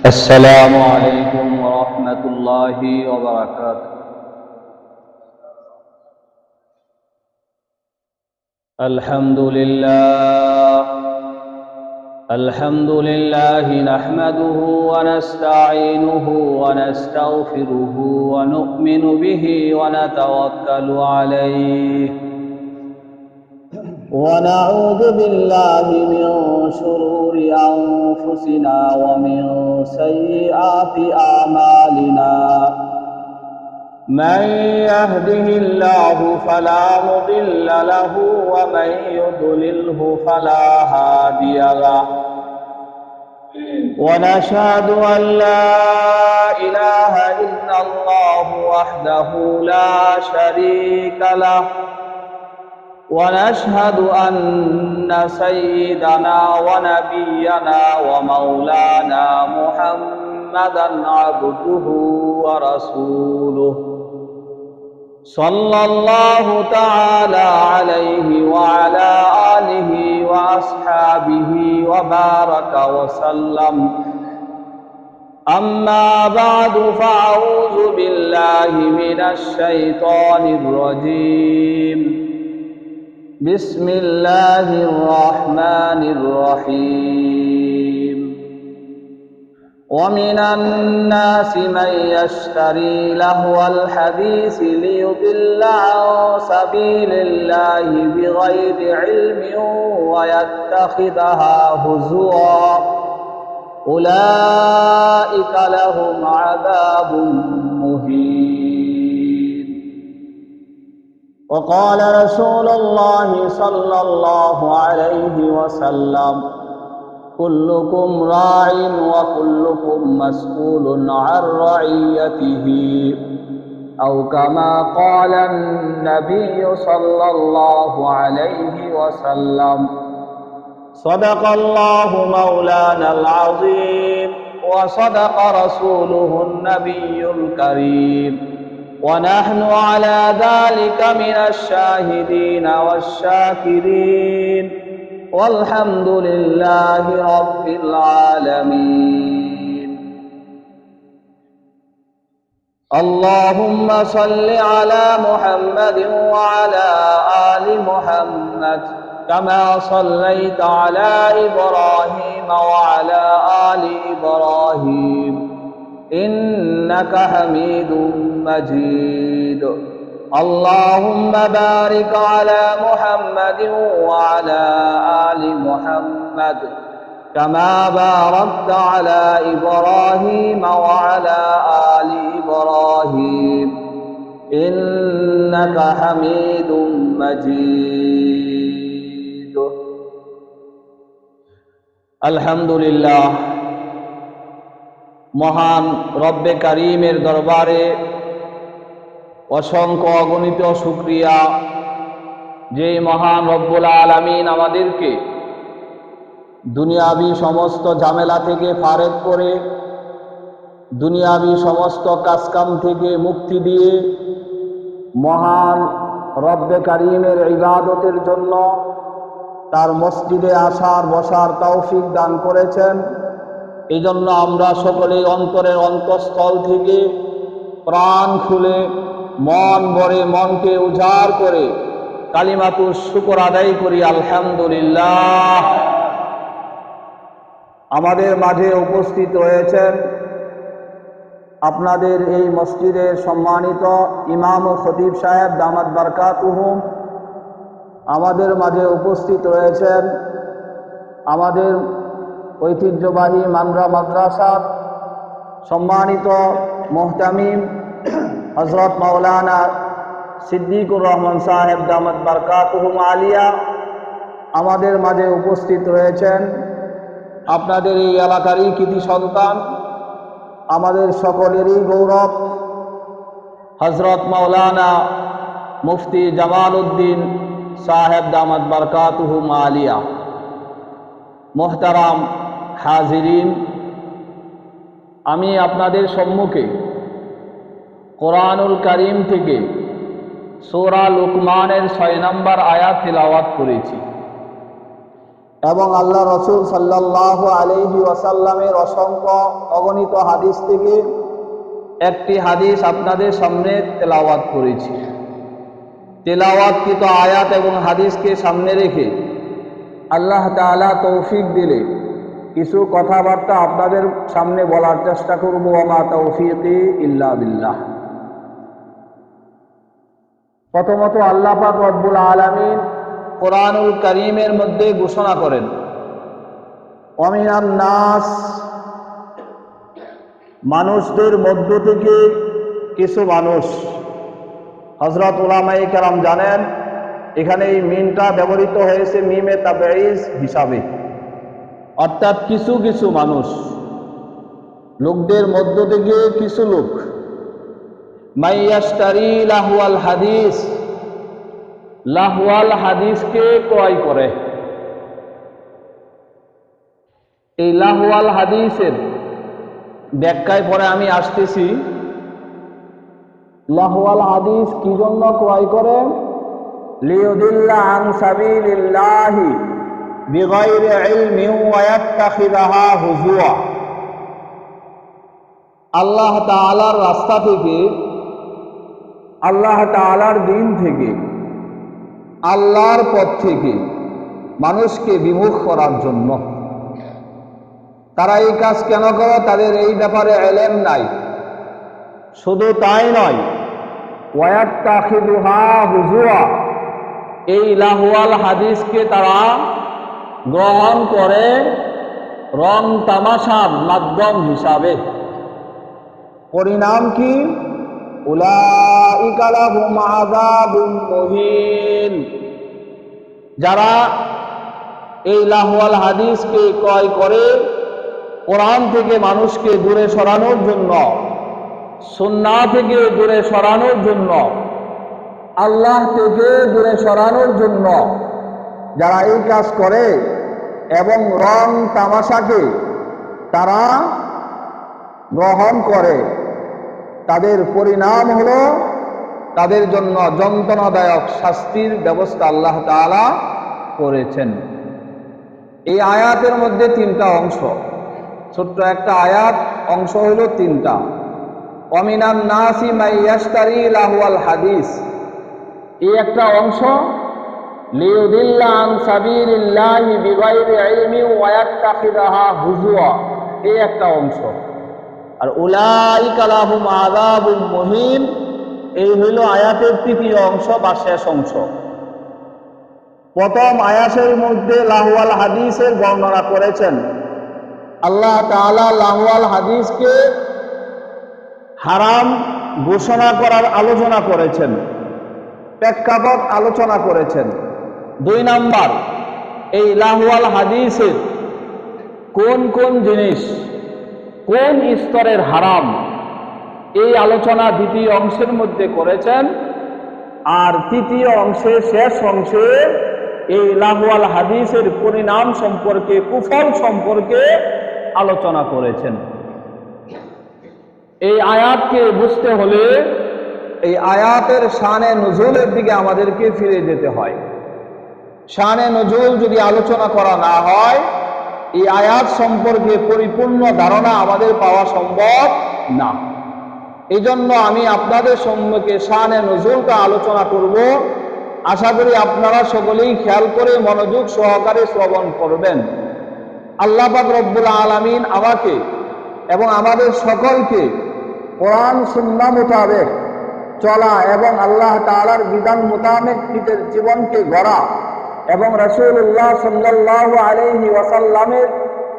السلام عليكم ورحمة الله وبركاته. الحمد لله نحمده ونستعينه ونستغفره ونؤمن به ونتوكل عليه ونعوذ بالله من شرور أنفسنا ومن سيئات أعمالنا. من يهده الله فلا مضل له ومن يضلله فلا هادي له. ونشهد أن لا إله إلا الله وحده لا شريك له. ونشهد أن سيدنا ونبينا ومولانا محمدا عبده ورسوله صلى الله تعالى عليه وعلى آله وأصحابه وبارك وسلم. أما بعد فأعوذ بالله من الشيطان الرجيم. بسم الله الرحمن الرحيم. ومن الناس من يشتري لهو الحديث ليضل عن سبيل الله بغير علم ويتخذها هزوا أولئك لهم عذاب مهين. وقال رسول الله صلى الله عليه وسلم: كلكم راع وكلكم مسؤول عن رعيته، أو كما قال النبي صلى الله عليه وسلم. صدق الله مولانا العظيم وصدق رسوله النبي الكريم، ونحن على ذلك من الشاهدين والشاكرين، والحمد لله رب العالمين. اللهم صل على محمد وعلى آل محمد كما صليت على إبراهيم وعلى آل إبراهيم إنك حميد مجيد. اللهم بارك على محمد وعلى آل محمد كما باركت على إبراهيم وعلى آل إبراهيم إنك حميد مجيد. الحمد لله। মহান রব্বে কারীমের দরবারে অসংখ্য অগণিত শুকরিয়া, যে মহান রব্বুল আলামিন আমাদেরকে দুনিয়াবি সমস্ত ঝামেলা থেকে ফারেক করে, দুনিয়াবি সমস্ত কাজকাম থেকে মুক্তি দিয়ে মহান রব্বে কারীমের ইবাদতের জন্য তার মসজিদে আসার বসার তৌফিক দান করেছেন। এই জন্য আমরা সকলেই অন্তরের অন্তঃস্থল থেকে প্রাণ খুলে মন ভরে মনকে উজাড় করে কালিমাতুশ শুকর আদায় করি আলহামদুলিল্লাহ। আমাদের মাঝে উপস্থিত রয়েছেন আপনাদের এই মসজিদের সম্মানিত ইমাম ও খতিব সাহেব দামাত বারকাতুহুম। আমাদের মাঝে উপস্থিত রয়েছেন আমাদের ঐতিহ্যবাহী মানরা মাদ্রাসার সম্মানিত মুহতামিম হযরত মাওলানা সিদ্দিকুর রহমান সাহেব দামাত বারকাতুহুম আলিয়া। আমাদের মাঝে উপস্থিত রয়েছেন আপনাদের এই এলাকারই কৃতি সন্তান, আমাদের সকলেরই গৌরব হযরত মাওলানা মুফতি জামাল উদ্দিন সাহেব দামাত বারকাতুহুম আলিয়া। মোহতারাম হাজিরিন, আমি আপনাদের সম্মুখে কোরআনুল কারীম থেকে সূরা লুকমানের 6 নম্বর আয়াত তিলাওয়াত করেছি। এবং আল্লাহ রসুল সাল্লাল্লাহু আলাইহি ওয়াসাল্লামের অসংখ্য অগণিত হাদিস থেকে একটি হাদিস আপনাদের সামনে তেলাওয়াত করেছি। তেলাওয়াতকৃত আয়াত এবং হাদিসকে সামনে রেখে আল্লাহ তাআলা তৌফিক দিলে কিছু কথাবার্তা আপনাদের সামনে বলার চেষ্টা করব। ওয়া তৌফিকি ইল্লা বিল্লাহ। প্রথমত আল্লাহ পাক রব্বুল আলামিন কোরআনুল কারীমের মধ্যে ঘোষণা করেন, ওয়া মিনান নাস, মানুষদের মধ্য থেকে কিছু মানুষ। হযরত উলামায়ে কেরাম জানেন এখানে এই মিমটা ব্যবহৃত হয়েছে মিমে তাবঈজ হিসাবে, অর্থাৎ কিছু কিছু মানুষ, লোকদের মধ্য থেকে কিছু লোক। মাইয়াশতারি লাহওয়াল হাদিস, লাহওয়াল হাদিসকে ক্রয় করে। এই লাহওয়াল হাদিসের ব্যাখ্যায় পরে আমি আসতেছি। লাহওয়াল হাদিস কি জন্য ক্রয় করে? লিয়ুদিল্লা আন সাবিলিল্লাহি বিগাইরি ইলমিন ওয়া ইয়াত্তাখিযাহা হুজুয়া। আল্লাহ তাআলার রাস্তা থেকে, আল্লাহ তাআলার দিন থেকে, আল্লাহর পথ থেকে মানুষকে বিমুখ করার জন্য। তারা এই কাজ কেন করে? তাদের এই ব্যাপারে ইলম নাই। শুধু তাই নয়, ওয়া ইয়াত্তাখিযুহা হুজুয়া, এই লাহওয়াল হাদিসকে তারা গ্রহণ করে রং তামাশার মাধ্যম হিসাবে। পরিণাম কি? উলাইকা লাহুম আযাবুম মুহিন। যারা এই লাহওয়াল হাদিসকে ক্রয় করে কোরআন থেকে মানুষকে দূরে সরানোর জন্য, সুন্নাহ থেকে দূরে সরানোর জন্য, আল্লাহ থেকে দূরে সরানোর জন্য যারা এই কাজ করে এবং রং তামাশাকে তারা গ্রহণ করে, তাদের পরিণাম হলো তাদের জন্য যন্ত্রণাদায়ক শাস্তির ব্যবস্থা আল্লাহ তাআলা করেছেন। এই আয়াতের মধ্যে তিনটা অংশ, ছোট্ট একটা আয়াত, অংশ হইল তিনটা। ওয়া মিনান নাসি মাইয়াশতারি লাহওয়াল হাদিস, এই একটা অংশ। লিয়ুদিল্লা আন সাবিলিল্লাহি বিগাইরি ইলমিন ওয়া ইয়াত্তাখিযাহা হুজুয়া, এই একটা অংশ। আর উলাইকা লাহুম আযাবুম মুহিন, এই হইল আয়াতের তৃতীয় অংশ বা শেষ অংশ। প্রথম আয়াতের মধ্যে লাহওয়াল হাদিসের বর্ণনা করেছেন। আল্লাহ তাআলা লাহওয়াল হাদিসকে হারাম ঘোষণা করার আলোচনা করেছেন, প্রেক্ষাপট আলোচনা করেছেন। 2 নাম্বার, এই লাহওয়াল হাদিসের কোন কোন জিনিস কোন স্তরের হারাম, এই আলোচনা দ্বিতীয় অংশের মধ্যে করেছেন। আর তৃতীয় অংশে, শেষ অংশে এই লাহওয়াল হাদিসের পরিণাম সম্পর্কে, কুফল সম্পর্কে আলোচনা করেছেন। এই আয়াতকে বুঝতে হলে এই আয়াতের শানে নুজুলের দিকে আমাদেরকে ফিরে যেতে হয়। শানে নুজুল যদি আলোচনা করা না হয়, এই আয়াত সম্পর্কে পরিপূর্ণ ধারণা আমাদের পাওয়া সম্ভব না। এই জন্য আমি আপনাদের সম্মুখে শানে নুজুলটা আলোচনা করব। আশা করি আপনারা সকলেই খেয়াল করে মনোযোগ সহকারে শ্রবণ করবেন। আল্লাহ পাক রব্বুল আলামিন আমাকে এবং আমাদের সকলকে কোরআন সুন্নাহ মোতাবেক চলা এবং আল্লাহ তাআলার বিধান মোতাবেক নিজের জীবনকে গড়া এবং রাসূলুল্লাহ সাল্লাল্লাহু আলাইহি ওয়াসাল্লামের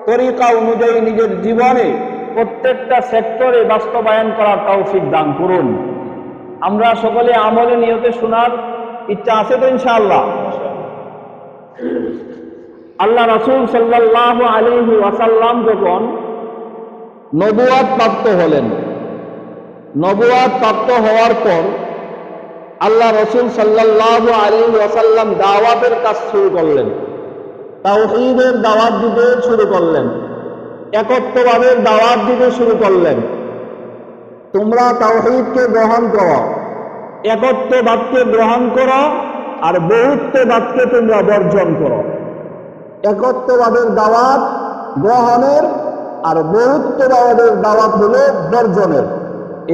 তরিকা অনুযায়ী নিজের জীবনে প্রত্যেকটা সেক্টরে বাস্তবায়ন করার তৌফিক দান করুন। আমরা সকলে আমলে নিয়তে শোনার ইচ্ছা আছে তো ইনশাআল্লাহ? আল্লাহ রাসূল সাল্লাল্লাহু আলাইহি ওয়াসাল্লাম যখন নবুয়ত প্রাপ্ত হলেন, নবুয়ত প্রাপ্ত হওয়ার পর আল্লাহ রাসূল সাল্লাল্লাহু আলাইহি ওয়াসাল্লাম দাওয়াতের কাজ শুরু করলেন, তাওহীদের দাওয়াত দিতে শুরু করলেন, একত্ববাদের দাওয়াত দিতে শুরু করলেন। তোমরা তাওহীদকে গ্রহণ করো, একত্ববাদকে গ্রহণ করো, আর বহুত্ববাদকে তোমরা বর্জন করো। একত্ববাদের দাওয়াত গ্রহণের, আর বহুত্ববাদের দাওয়াত হলো বর্জনের।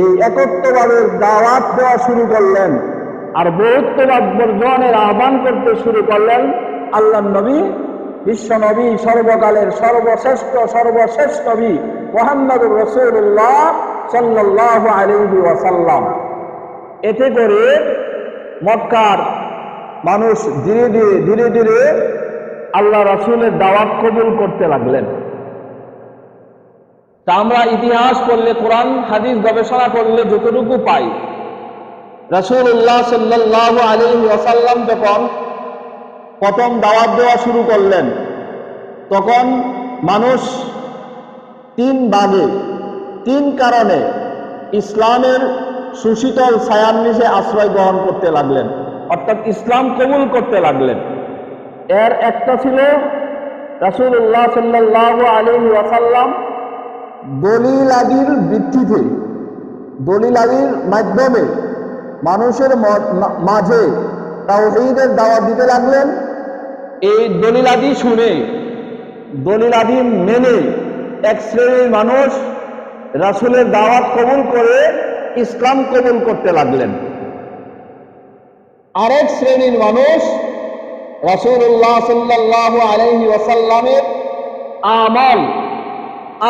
এই একত্ববাদের দাওয়াত দেওয়া শুরু করলেন আর বহুত্ববাদ বর্জনের আহ্বান করতে শুরু করলেন আল্লাহর নবী, বিশ্ব নবী, সর্বকালের সর্বশেষ নবী মুহাম্মদুর রাসূলুল্লাহ সাল্লাল্লাহু আলাইহি ওয়াসাল্লাম। এতে করে মক্কার মানুষ ধীরে ধীরে আল্লাহ রাসূলের দাওয়াত কবুল করতে লাগলেন। তা আমরা ইতিহাস পড়লে, কোরআন হাদিস গবেষণা করলে যতটুকু পাই, রাসূলুল্লাহ সাল্লাল্লাহু আলাইহি ওয়াসাল্লাম যখন প্রথম দাওয়াত দেওয়া শুরু করলেন, তখন মানুষ তিন ভাগে, তিন কারণে ইসলামের সুশীতল ছায়ার নিচে আশ্রয় গ্রহণ করতে লাগলেন, অর্থাৎ ইসলাম কবুল করতে লাগলেন। এর একটা ছিল রাসূলুল্লাহ সাল্লাল্লাহু আলাইহি ওয়াসাল্লাম দলিল আদির ভিত্তিতে, দলিল আদির মাধ্যমে মানুষের মাঝে তাওহীদের দাওয়াত দিতে লাগলেন। এই দলিল আদি শুনে, দলিল আদি মেনে এক শ্রেণীর মানুষ রাসূলের দাওয়াত কবুল করে ইসলাম কবুল করতে লাগলেন। আরেক শ্রেণীর মানুষ রাসূলুল্লাহ সাল্লাল্লাহু আলাইহি ওয়াসাল্লামের আমাল,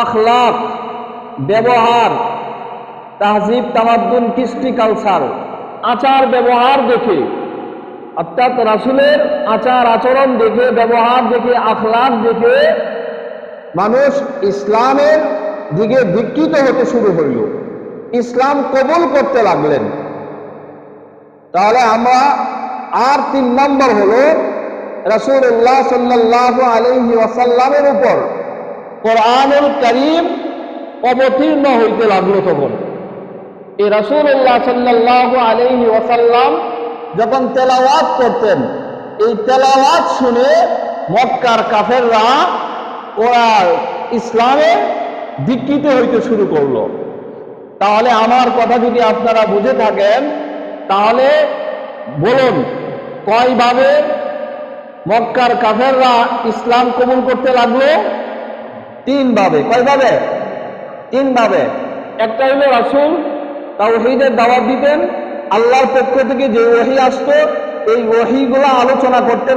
আখলাক, ব্যবহার, তাহজিব, তামাদ্দুন, কৃষ্টি, কালচার, আচার ব্যবহার দেখে, অর্থাৎ রাসূলের আচার আচরণ দেখে, ব্যবহার দেখে, আখলাক দেখে মানুষ ইসলামের দিকে দীক্ষিত হতে শুরু হইল, ইসলাম কবুল করতে লাগলেন। তাহলে আমরা আর 3 নম্বর হলো রাসূলুল্লাহ সাল্লাল্লাহু আলাইহি ওয়াসাল্লামের উপর কোরআনুল কারীম অবতীর্ণ হইতে লাগলো। তখন এই রাসূলুল্লাহ সাল্লাল্লাহু আলাইহি ওয়াসাল্লাম যখন তেলাওয়াত করতেন, এই তেলাওয়াত শুনে মক্কার কাফেররা ওরা ইসলামে দীক্ষিত হইতে শুরু করলো। তাহলে আমার কথা যদি আপনারা বুঝে থাকেন, তাহলে বলুন কয়ভাবে মক্কার কাফেররা ইসলাম কবুল করতে লাগলো? 3 ভাবে। কয়ভাবে? 3 ভাবে। একটা হলো রাসূল তাওহীদের দাওয়াত দিতেন, আল্লাহর পক্ষ থেকে যে ওহী আসতো এই ওহীগুলো আলোচনা করতেন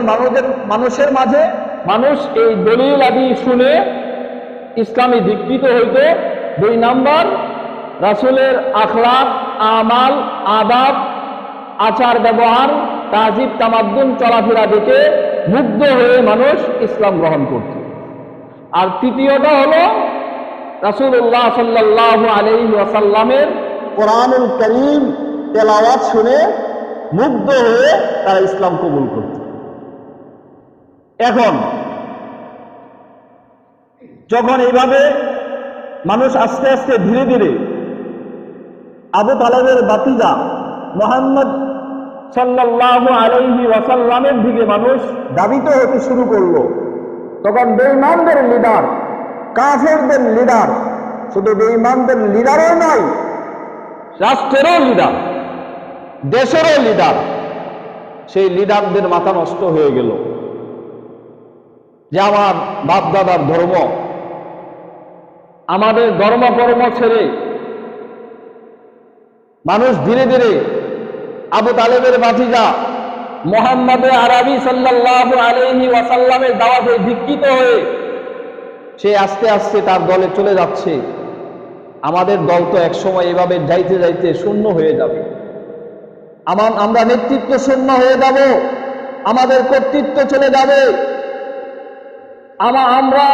মানুষের মাঝে, মানুষ এই দলিল আদি শুনে ইসলামে দীক্ষিত হইত। 2 নাম্বার, রাসূলের আখলাক, আমাল, আদাব, আচার ব্যবহার, তাহজিব, তামাদ্দুন, চলাফেরা দেখে মুগ্ধ হয়ে মানুষ ইসলাম গ্রহণ করত। আর তৃতীয়টা হলো রাসূলুল্লাহ সাল্লাল্লাহু আলাইহি ওয়াসাল্লামের কোরআনুল কারীম তেলাওয়াত শুনে মুগ্ধ হয়ে তারা ইসলাম কবুল করত। এখন যখন এইভাবে মানুষ আস্তে আস্তে ধীরে ধীরে আবু তালেবের বাতিজা মুহাম্মদ সাল্লাল্লাহু আলাইহি ওয়াসাল্লামের দিকে মানুষ ধাবিত হতে শুরু করলো, তখন বেঈমানদের লিডার, কাফেরদের লিডার, শুধু বেঈমানদের লিডারও নয়, রাষ্ট্রেরও লিডার, দেশেরও লিডার, সেই লিডারদের মাথা নষ্ট হয়ে গেল যে আমার বাপ দাদার ধর্ম, আমাদের ধর্মকর্ম ছেড়ে মানুষ ধীরে ধীরে আবু তালেবের ভাতিজা মুহাম্মদ আরবি সাল্লাল্লাহু আলাইহি ওয়াসাল্লামের দাওয়াতে দীক্ষিত হয়ে সে আস্তে আস্তে তার দলে চলে যাচ্ছে। আমাদের দল তো একসময় এভাবে যাইতে যাইতে শূন্য হয়ে যাবে, আমরা নেতৃত্ব শূন্য হয়ে যাব, আমাদের কর্তৃত্ব চলে যাবে, আমরা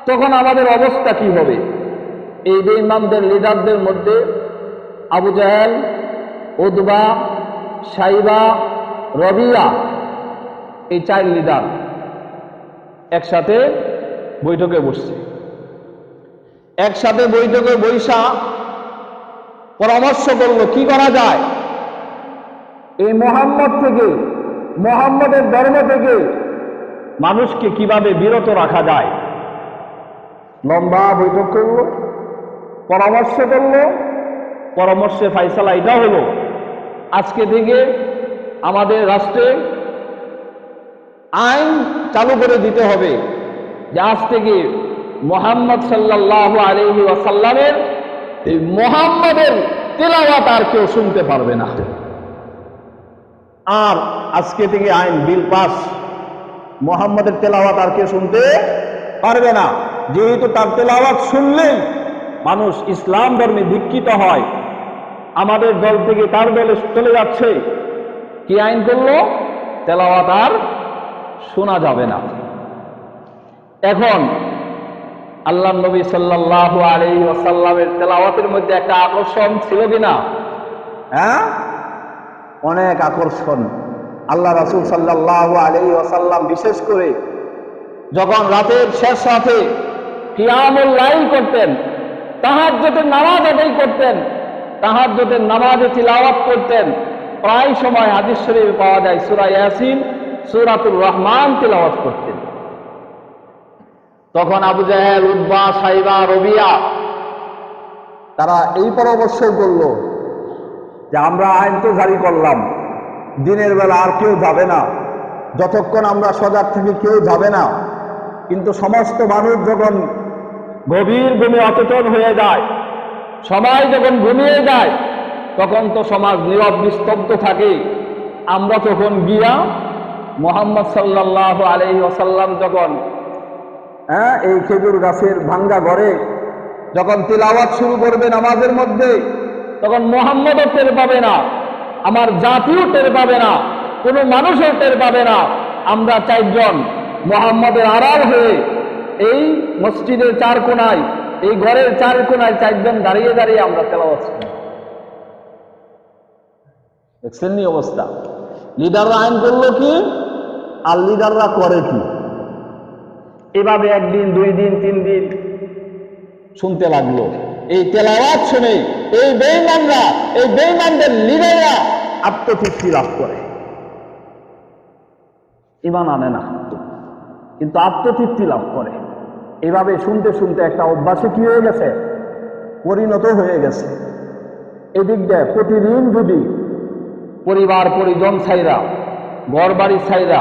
তখন আমাদের অবস্থা কি হবে? এই বেঈমানদের লিডারদের মধ্যে আবু জাহেল, উতবা, সাইবা, রবিয়া, এই 4 লিডার একসাথে বৈঠকে বসছে। একসাথে বৈঠকে বৈশা পরামর্শ করলো কি করা যায়, এই মুহাম্মদ থেকে, মুহাম্মদের ধর্ম থেকে মানুষকে কিভাবে বিরত রাখা যায়। লম্বা বৈঠক করলো, পরামর্শ করলো, পরামর্শে ফাইসালা এটা হলো আজকে থেকে আমাদের রাষ্ট্রে আইন চালু করে দিতে হবে যে আজ থেকে মুহাম্মদ সাল্লাল্লাহু আলাইহি ওয়াসাল্লামের এই মুহাম্মাদের তেলাওয়াত আর কেউ শুনতে পারবে না। আর আজকে থেকে আইন বিল পাস, মুহাম্মাদের তেলাওয়াত আর কেউ শুনতে পারবে না। যেহেতু তার তেলাওয়াত শুনলেই মানুষ ইসলাম ধর্মে দীক্ষিত হয়, আমাদের দল থেকে তার দলে চলে যাচ্ছে, কি আইন করলো? তেলাওয়াত আর শোনা যাবে না। এখন আল্লাহ নবী সাল্লাল্লাহু আলাইহি ওয়াসাল্লামের তেলাওয়াতের মধ্যে একটা আকর্ষণ ছিল কিনা? হ্যাঁ, অনেক আকর্ষণ। আল্লাহ রাসূল সাল্লাল্লাহু আলাইহি ওয়াসাল্লাম বিশেষ করে যখন রাতের শেষ রাতে কিয়ামুল লাইল করতেন, তাহাজ্জুদের নামাজ আদায় করতেন, তাহাজ্জুদের নামাজে তিলাওয়াত করতেন, প্রায় সময় হাদিস শরীফে পাওয়া যায় সূরা ইয়াসিন, সূরাতুর রহমান তিলাওয়াত করতেন। তখন আবু জাহেল, উতবা, সাইবা, রবিয়া তারা এই পরামর্শ করল যে আমরা আইন তো জারি করলাম, দিনের বেলা আর কেউ যাবে না, যতক্ষণ আমরা সজাগ থেকে কেউ যাবে না। কিন্তু সমস্ত মানুষ যখন গভীর ঘুমে অচেতন হয়ে যায়, সবাই যখন ঘুমিয়ে যায়, তখন তো সমাজ নীরব নিস্তব্ধ থাকে। আমরা তখন গিয়া মুহাম্মদ সাল্লাল্লাহু আলাইহি ওয়াসাল্লাম যখন এই খেজুর গাছের ভাঙ্গা ঘরে যখন তিলাওয়াত শুরু করবে নামাজের মধ্যে, তখন মুহাম্মদও টের পাবে না, আমার জাতিও টের পাবে না, কোনো মানুষও টের পাবে না। আমরা চারজন মুহাম্মদের আড়াল হয়ে এই মসজিদের চার কোনায়, এই ঘরের চার কোনায় চারজন দাঁড়িয়ে দাঁড়িয়ে আমরা তেলাওয়াত শুনি। দেখছেন নি অবস্থা? লিডাররা আইন করলো কি আর লিডাররা করে কি? এভাবে একদিন, দুই দিন, তিন দিন শুনতে লাগলো। এই তেলাওয়াত শুনে এই বেঈমানরা, এই বেঈমানদের লিডাররা আত্মতৃপ্তি লাভ করে, ঈমান আনে না কিন্তু আত্মতৃপ্তি লাভ করে। এভাবে শুনতে শুনতে একটা অভ্যাসে কি হয়ে গেছে? পরিণত হয়ে গেছে। এদিক দিয়ে প্রতিদিন যদি পরিবার পরিজন ছাইরা, ঘর বাড়ি ছাইরা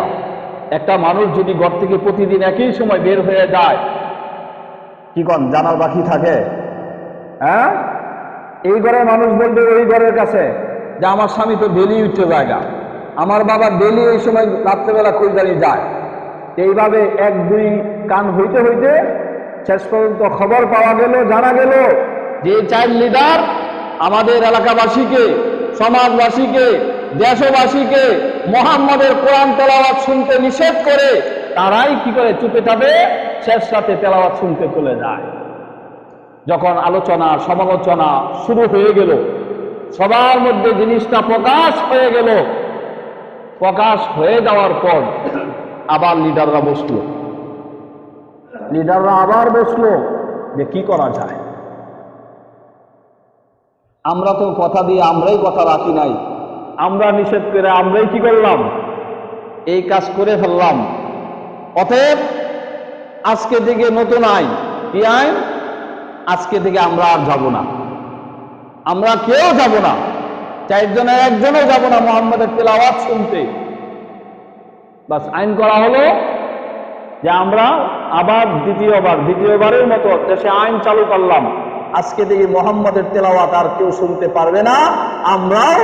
একটা মানুষ যদি ঘর থেকে প্রতিদিন একই সময় বের হয়ে যায়, কি কন জানার বাকি থাকে? হ্যাঁ, এই ঘরের মানুষ বলবে ওই ঘরের কাছে যে আমার স্বামী তো ডেলি উঠতে জায়গা, আমার বাবা ডেলি এই সময় রাত্রেবেলা কই জানি যায়। এইভাবে এক দুই কান হইতে হইতে শেষ পর্যন্ত খবর পাওয়া গেল, জানা গেল যে চাইল্ড লিডার আমাদের এলাকাবাসীকে, সমাজবাসীকে, দেশবাসীকে মুহাম্মাদের কোরআন তেলাওয়াত শুনতে নিষেধ করে তারাই কি করে চুপে চাপে শেষ রাতে তেলাওয়াত শুনতে চলে যায়। যখন আলোচনা সমালোচনা শুরু হয়ে গেল, সবার মধ্যে জিনিসটা প্রকাশ হয়ে গেল, প্রকাশ হয়ে যাওয়ার পর আবার লিডাররা বসলো, লিডাররা আবার বসলো যে কি করা যায়। আমরা তো কথা দিয়ে আমরাই কথা রাখি নাই, আমরা নিষেধ করে আমরাই কি করলাম? এই কাজ করে ফেললাম। অতএব আজকে থেকে নতুন আইন, কি আইন? আজকে থেকে আমরা আর যাব না, আমরা কেউ যাব না, চারজনের একজনও যাব না মুহাম্মাদের তেলাওয়াত শুনতে। বাস আইন করা হলো যে আমরা আবার দ্বিতীয়বারের মতো দেশে আইন চালু করলাম, আজকে থেকে মুহাম্মাদের তেলাওয়াত আর কেউ শুনতে পারবে না, আমরাও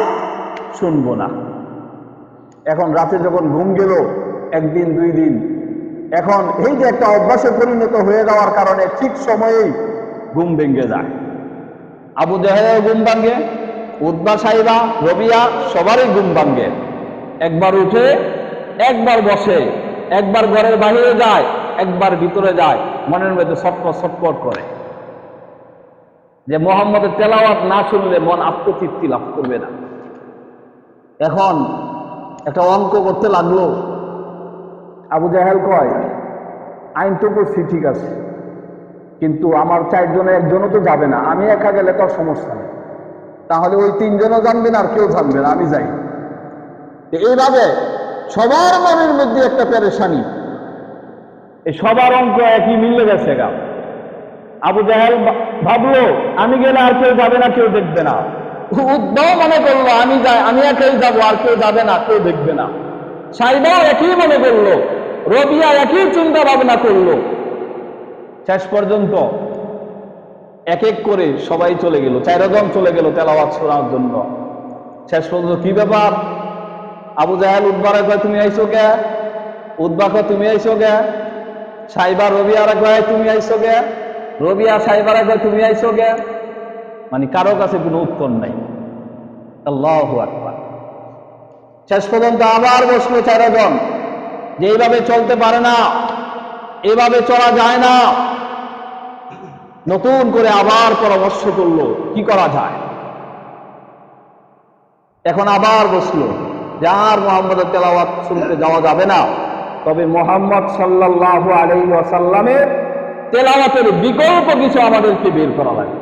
শুনবো না। এখন রাতে যখন ঘুম গেল একদিন দুই দিন, এখন এই যে একটা অভ্যাসে পরিণত হয়ে যাওয়ার কারণে ঠিক সময়েই ঘুম ভেঙে যায়। আবু জাহেলের ঘুম ভাঙে, উতবা, সাইবা, রবিয়া সবারই ঘুম ভাঙে। একবার উঠে, একবার বসে, একবার ঘরের বাইরে যায়, একবার ভিতরে যায়, মনের মধ্যে ছটফট ছটফট করে যে মুহাম্মাদের তেলাওয়াত না শুনলে মন আত্মতৃপ্তি লাভ করবে না। এখন একটা অঙ্ক করতে লাগলো। আবু জাহেল কয়, আইন তো করছি ঠিক আছে, কিন্তু আমার চারজনে একজনও তো যাবে না, আমি একা গেলে তো সমস্যা নেই, তাহলে ওই তিনজনও জানবে না আর কেউ জানবে না, আমি যাই। এইভাবে সবার মনের মধ্যে একটা পেরেশানি, এই সবার অঙ্ক একই মিলে গেছে গা। আবু জাহেল ভাবলো আমি গেলে আর কেউ যাবে না, কেউ দেখবে না। উদ্বাও মনে করলো আমি যাই, আমি একাই যাবো, আর কেউ যাবে না, কেউ দেখবে না। সাইবাও একই মনে করলো, রবিয়া একই চিন্তা ভাবনা করলো। শেষ পর্যন্ত এক এক করে সবাই চলে গেল, 4 জন চলে গেল তেলাওয়াত শোনার জন্য। শেষ পর্যন্ত কি ব্যাপার, আবু জাহেল উদ্বারে কয় তুমি আইছো কে, উদ্বা কয় তুমি আইছো কে, সাইবা রবিয়ারা কয় তুমি আইছো কে, রবিয়া সাইবারা কয় তুমি আইছো কে। মানে কারো কাছে কোনো উত্তর নাই। আল্লাহু আকবার। শেষ পর্যন্ত আবার বসলো 4 জন, যে এইভাবে চলতে পারে না, এভাবে চলা যায় না। নতুন করে আবার পরামর্শ করলো কি করা যায়। এখন আবার বসলো যে আর মুহাম্মদের তেলাওয়াত শুনতে যাওয়া যাবে না, তবে মুহাম্মদ সাল্লাল্লাহু আলাইহি ওয়াসাল্লামের তেলাওয়াতের বিকল্প কিছু আমাদেরকে বের করা লাগবে।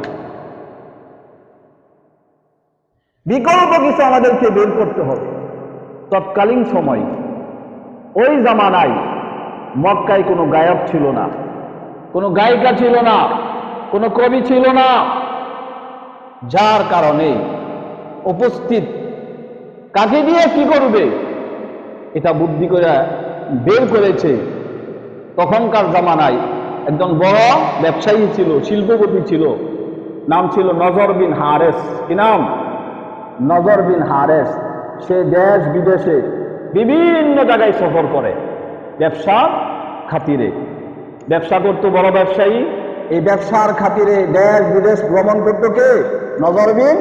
বিকল্প কিছু আমাদেরকে বের করতে হবে। তৎকালীন সময় ওই জামানায় মক্কায় কোনো গায়ক ছিল না, কোনো গায়িকা ছিল না, কোনো কবি ছিল না, যার কারণে উপস্থিত কাকে দিয়ে কি করবে এটা বুদ্ধি করে বের করেছে। তখনকার জামানায় একজন বড় ব্যবসায়ী ছিল, শিল্পপতি ছিল, নাম ছিল নজর বিন হারেস। কি নাম? নজর বিন হারেস। সে দেশ বিদেশে বিভিন্ন জায়গায় সফর করে ব্যবসার খাতিরে। ব্যবসা করতো বড় ব্যবসায়ী, এই ব্যবসার খাতিরে দেশ বিদেশ ভ্রমণ করতো কে? নজর বিন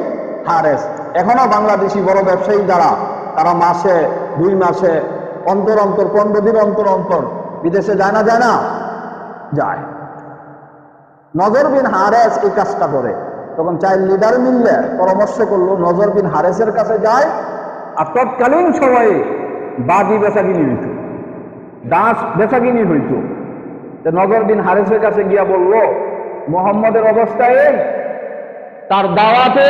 হারেস। এখনো বাংলাদেশি বড় ব্যবসায়ী যারা, তারা মাসে 2 মাসে অন্তর অন্তর 15 দিন অন্তর অন্তর বিদেশে যায় না? যায় না? যায়। নজর বিন হারেস এই কাজটা করে। তখন 4 লিডার মিললে পরামর্শ করলো, নজর বিন হারেসের কাছে যায়। আর তৎকালীন সময়ে বাজি বেচাকিনি হইত, দাস বেচাকিনি হইত। নজর বিন হারেসের কাছে গিয়া বলল, মুহাম্মদের অবস্থায় তার দাওয়াতে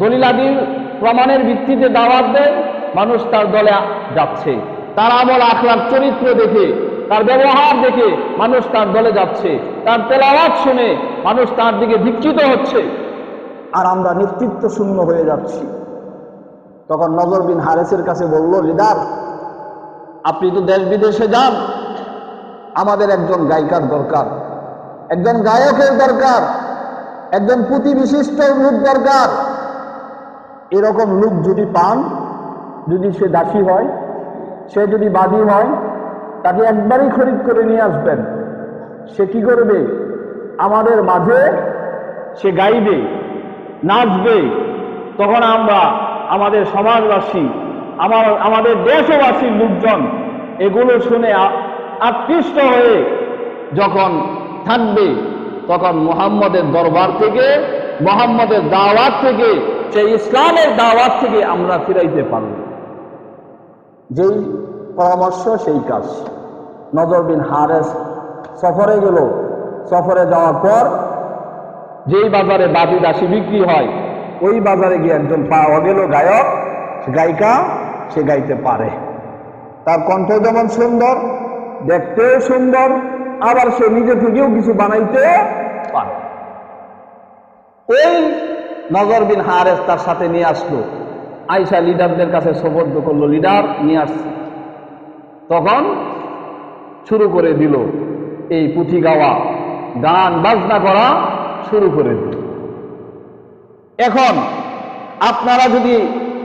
দলিলাদির প্রমাণের ভিত্তিতে দাওয়াত দেয়, মানুষ তার দলে যাচ্ছে, তার আমল আখলাক চরিত্র দেখে, তার ব্যবহার দেখে মানুষ তার দলে যাচ্ছে, তার তেলাওয়াত শুনে মানুষ তার দিকে দীক্ষিত হচ্ছে, আর আমরা নেতৃত্ব শূন্য হয়ে যাচ্ছি। তখন নজর বিন হারেসের কাছে বলল, লিডার আপনি তো দেশ বিদেশে যান, আমাদের একজন গায়িকার দরকার, একজন গায়কের দরকার, একজন পুঁথি বিশিষ্ট লোক দরকার। এরকম লোক যদি পান, যদি সে দাসী হয়, সে যদি বাদী হয়, তাকে একবারই খরিদ করে নিয়ে আসবেন। সে কি করবে? আমাদের মাঝে সে গাইবে, নাচবে। তখন আমরা আমাদের সমাজবাসী, আমাদের দেশবাসীর লোকজন এগুলো শুনে আকৃষ্ট হয়ে যখন থাকবে, তখন মুহাম্মদের দরবার থেকে, মুহাম্মদের দাওয়াত থেকে, সেই ইসলামের দাওয়াত থেকে আমরা ফিরাইতে পারব। যেই পরামর্শ সেই কাজ। নজর বিন হারেস সফরে গেল। সফরে যাওয়ার পর যেই বাজারে বাদি দাসী বিক্রি হয়, ওই বাজারে গিয়ে একজন পাওয়া গেল গায়ক, গায়িকা, সে গাইতে পারে। তার কণ্ঠ যেমন সুন্দর, দেখতেও সুন্দর, আবার সে নিজে থেকেও কিছু বানাইতে পারে। ওই নজর বিন হারেস তার সাথে নিয়ে আসলো। আইসা লিডারদের কাছে সুপর্দ করলো, লিডার নিয়ে আসছে। তখন শুরু করে দিল এই পুঁথি গাওয়া, গান বাজনা করা শুরু করে দিল। এখন আপনারা যদি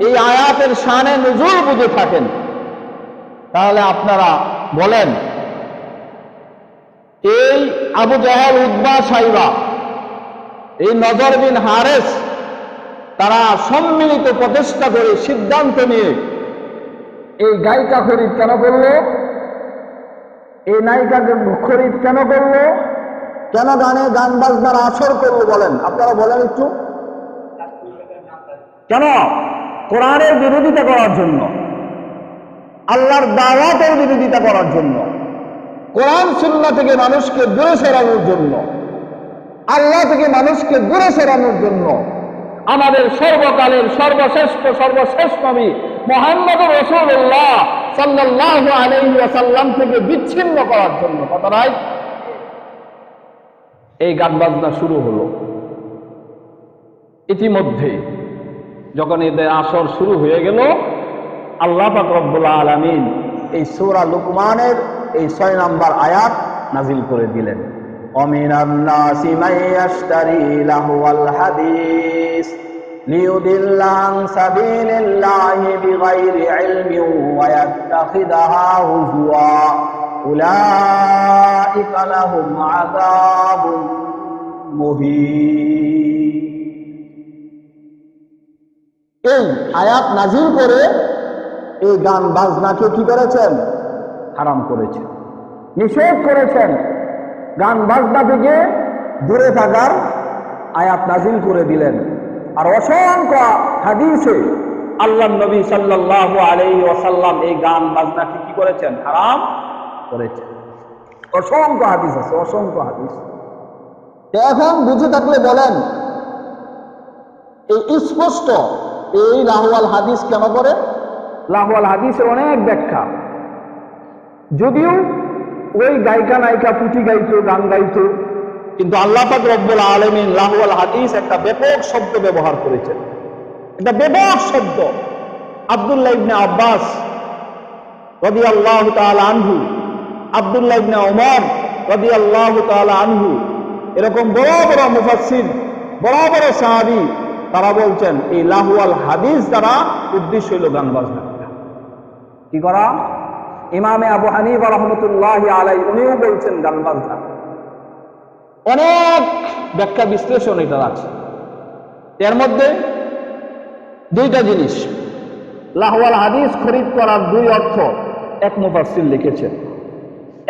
এই আয়াতের শানে নুজুল বুঝে থাকেন, তাহলে আপনারা বলেন, এই আবু জাহেল, উতবা, সাইবা, এই নজর বিন হারেস, তারা সম্মিলিত প্রচেষ্টা করে সিদ্ধান্ত নিয়ে এই গায়িকা খরিদ কেন করলো? এই নায়িকাকে খরিদ কেন করলো? কেন গানে গান বাজনার আসর করলো? বলেন, আপনারা বলেন একটু। কেন? কোরআনের বিরোধিতা করার জন্য, আল্লাহর দাওয়াতের বিরোধিতা করার জন্য, কোরআন সুন্নাহ থেকে মানুষকে দূরে সরানোর জন্য, আল্লাহ থেকে মানুষকে দূরে সরানোর জন্য, আমাদের সর্বকালের সর্বশ্রেষ্ঠ নবী মুহাম্মদুর রাসূলুল্লাহ সাল্লাল্লাহু আলাইহি ওয়াসাল্লাম থেকে বিচ্ছিন্ন করার জন্য। কথা নাই? এই গান বাজনা শুরু হলো। ইতিমধ্যে যখন এদের আসর শুরু হয়ে গেল, আল্লাহ পাক রব্বুল আলামিন এই সূরা লুকমানের এই 6 নম্বর আয়াত নাজিল করে দিলেন। ওয়ামিনান নাসি মান ইয়াশতারি লাহওয়াল হাদিস লিয়ুদিল্লা আন সাবিলিল্লাহি বিগাইরি ইলমিন ওয়া ইয়াত্তাখিদাহা হুজুয়া উলাইকা লাহুম আযাবুন মুহিন। এই আয়াত নাজিল করে এই গান বাজনাকে কি করেছেন? হারাম করেছেন, নিষেধ করেছেন। গান বাজনা থেকে দূরে থাকার আয়াত নাজিল করে দিলেন। আর অসংখ্য হাদিসে আল্লাহর নবী সাল্লাল্লাহু আলাইহি ওয়াসাল্লাম এই গান বাজনাকে কি করেছেন? হারাম করেছেন। অসংখ্য হাদিস আছে, অসংখ্য হাদিস। এখন বুঝে থাকলে বলেন, এই স্পষ্ট এই লাহওয়াল হাদিস কেন করে? লাহওয়াল হাদিসের অনেক ব্যাখ্যা। যদিও ওই গায়িকা নায়িকা পুঁথি গাইতো, গান গাইতো, কিন্তু আল্লাহ পাক রব্বুল আলামিন লাহওয়াল হাদিস একটা ব্যাপক শব্দ ব্যবহার করেছেন, একটা ব্যাপক শব্দ। আব্দুল্লাহ ইবনে আব্বাস রাদিয়াল্লাহু তাআলা আনহু, আব্দুল্লাহ ইবনে ওমর রাদিয়াল্লাহু তাআলা আনহু, এরকম বড় বড় মুফাসসির, বড় বড় সাহাবী, তারা বলছেন এই লাহওয়াল হাদিস দ্বারা উদ্দেশ্য হইল গান বাজনা কি করা। ইমামে আবু হানিফা রাহমাতুল্লাহি আলাইহি উনিও বলছেন গান বাজনা। অনেক ব্যাখ্যা বিশ্লেষণ এটা আছে। এর মধ্যে দুইটা জিনিস, লাহওয়াল হাদিস খরিদ করার দুই অর্থ এক মুফাসসির লিখেছেন।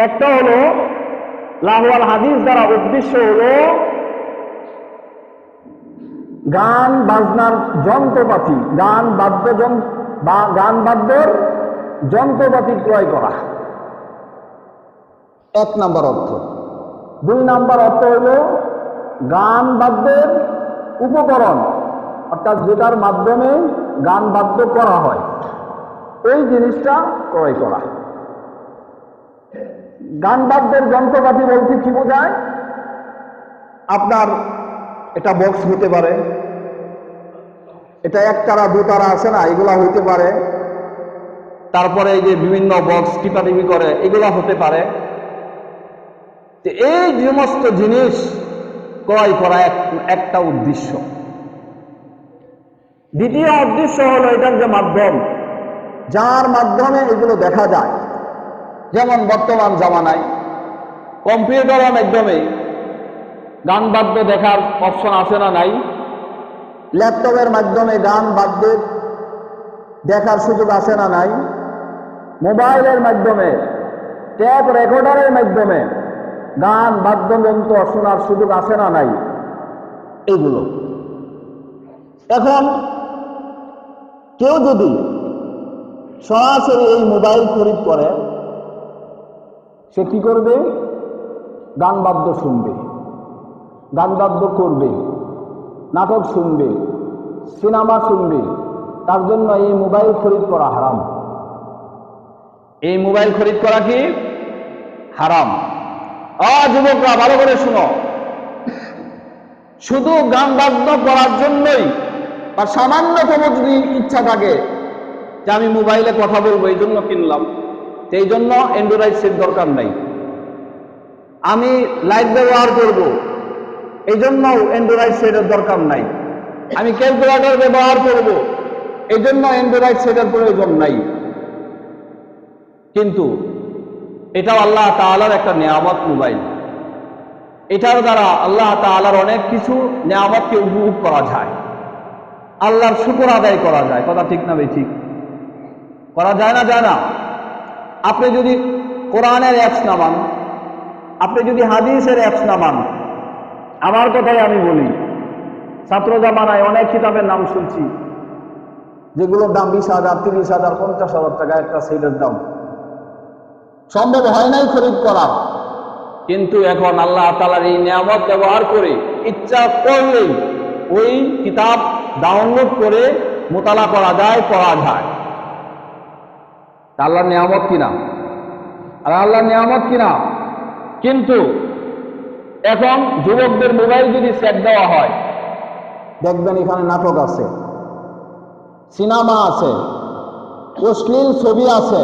একটা হলো লাহওয়াল হাদিস দ্বারা উদ্দেশ্য হলো গান বাজনার যন্ত্রপাতি, গান বাদ্যের যন্ত্রপাতি ক্রয় করা, এক নাম্বার অর্থ। দুই নাম্বার অর্থ হইল গান বাদ্যের উপকরণ, অর্থাৎ যেটার মাধ্যমে গান বাদ্য করা হয় ওই জিনিসটা ক্রয় করা। গান বাদ্যের যন্ত্রপাতি বলতে কি বোঝায়? আপনার এটা বক্স হতে পারে, এটা একতারা দুতারা আছে না, এগুলা হইতে পারে। তারপরে এই যে বিভিন্ন বক্স টিপাটিপি করে, এগুলা হতে পারে। এই সমস্ত জিনিস ক্রয় করা একটা উদ্দেশ্য। দ্বিতীয় উদ্দেশ্য হলো এটার যে মাধ্যম, যার মাধ্যমে এগুলো দেখা যায়। যেমন বর্তমান জামানায় কম্পিউটারের মাধ্যমে গান বাদ্য দেখার অপশন আছে না নাই? ল্যাপটপের মাধ্যমে গান বাদ্যের দেখার সুযোগ আছে না নাই? মোবাইলের মাধ্যমে, ট্যাপ রেকর্ডারের মাধ্যমে গান বাদ্যযন্ত্র শোনার সুযোগ আছে না নাই? এইগুলো এখন কেউ যদি সরাসরি এই মোবাইল খরিদ করে, সে কি করবে? গান বাদ্য শুনবে, গান বাদ্য করবে, নাটক শুনবে, সিনেমা শুনবে। তার জন্য এই মোবাইল খরিদ করা হারাম। এই মোবাইল খরিদ করা কি হারাম। যুবকরা ভালো করে শুনো, শুধু গান বাদ্য করার জন্যই বা সামান্যতম যদি ইচ্ছা থাকে যে আমি মোবাইলে কথা বলবো এই জন্য কিনলাম, সেই জন্য অ্যান্ড্রয়েড সেট দরকার নাই। আমি লাইট ব্যবহার করব এই জন্য অ্যান্ড্রয়েড সেটের দরকার নাই। আমি ক্যালকুলেটর ব্যবহার করব এই জন্য অ্যান্ড্রয়েড সেটের প্রয়োজন নাই। কিন্তু এটাও আল্লাহ তাআলার একটা নিয়ামত মোবাইল। এটার দ্বারা আল্লাহ তাআলার অনেক কিছু নিয়ামতকে উপভোগ করা যায়, আল্লাহর শুকর আদায় করা যায়। কথা ঠিক না? ঠিক করা যায় না? যায় না? আপনি যদি কোরআনের অ্যাপস নামান, আপনি যদি হাদিসের অ্যাপস নামান, আমার কথাই আমি বলি, ছাত্র জামানায় অনেক কিতাবের নাম শুনছি যেগুলোর দাম 20,000, 30,000, 50,000 টাকা একটা সেটের দাম। সম্ভব হয় নাই খরিদ করা। কিন্তু এখন আল্লাহ তাআলার এই নিয়ামত ব্যবহার করে ইচ্ছা করলেই ওই কিতাব ডাউনলোড করে মোতালা করা যায়, পড়া যায়। আল্লাহর নিয়ামত কিনা? আর আল্লাহর নিয়ামত কিনা? কিন্তু এখন যুবকদের মোবাইল যদি সেট দেওয়া হয়, দেখবেন এখানে নাটক আছে, সিনেমা আছে, অশ্লীল ছবি আছে,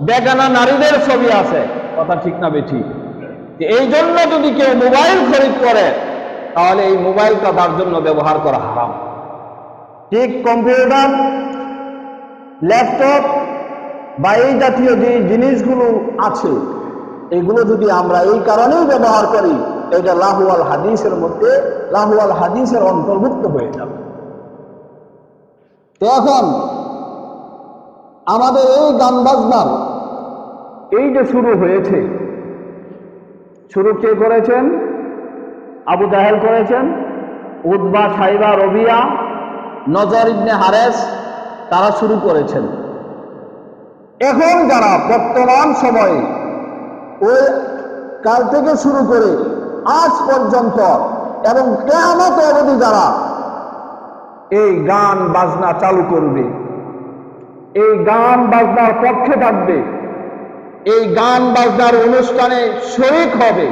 বেগানা নারীদের ছবি আছে। কথা ঠিক না বেঠিক? এই জন্য যদি কেউ মোবাইল খরিদ করে তাহলে এই মোবাইলটা তার জন্য ব্যবহার করা হারাম। ঠিক কম্পিউটার, ল্যাপটপ বা এই জাতীয় যে জিনিসগুলো আছে এগুলো যদি আমরা এই কারণেই ব্যবহার করি, এটা লাহু আল হাদিসের মধ্যে, লাহু আল হাদিসের অন্তর্ভুক্ত হয়ে যাবে। তো এখন আমাদের এই গান বাজনার এই যে শুরু হয়েছে, শুরু কে করেছেন? আবু জাহেল করেছেন, উতবা, সাইবা, রবিয়া, নজর ইবনে হারেস, তারা শুরু করেছেন। এখন যারা বর্তমান সময়ে ওই কাল থেকে শুরু করে আজ পর্যন্ত এবং কিয়ামত অবধি যারা এই গান বাজনা চালু করবে, এই গান বাজনার পক্ষে থাকবে, এই গান বাজনার অনুষ্ঠানে শরীক হবে,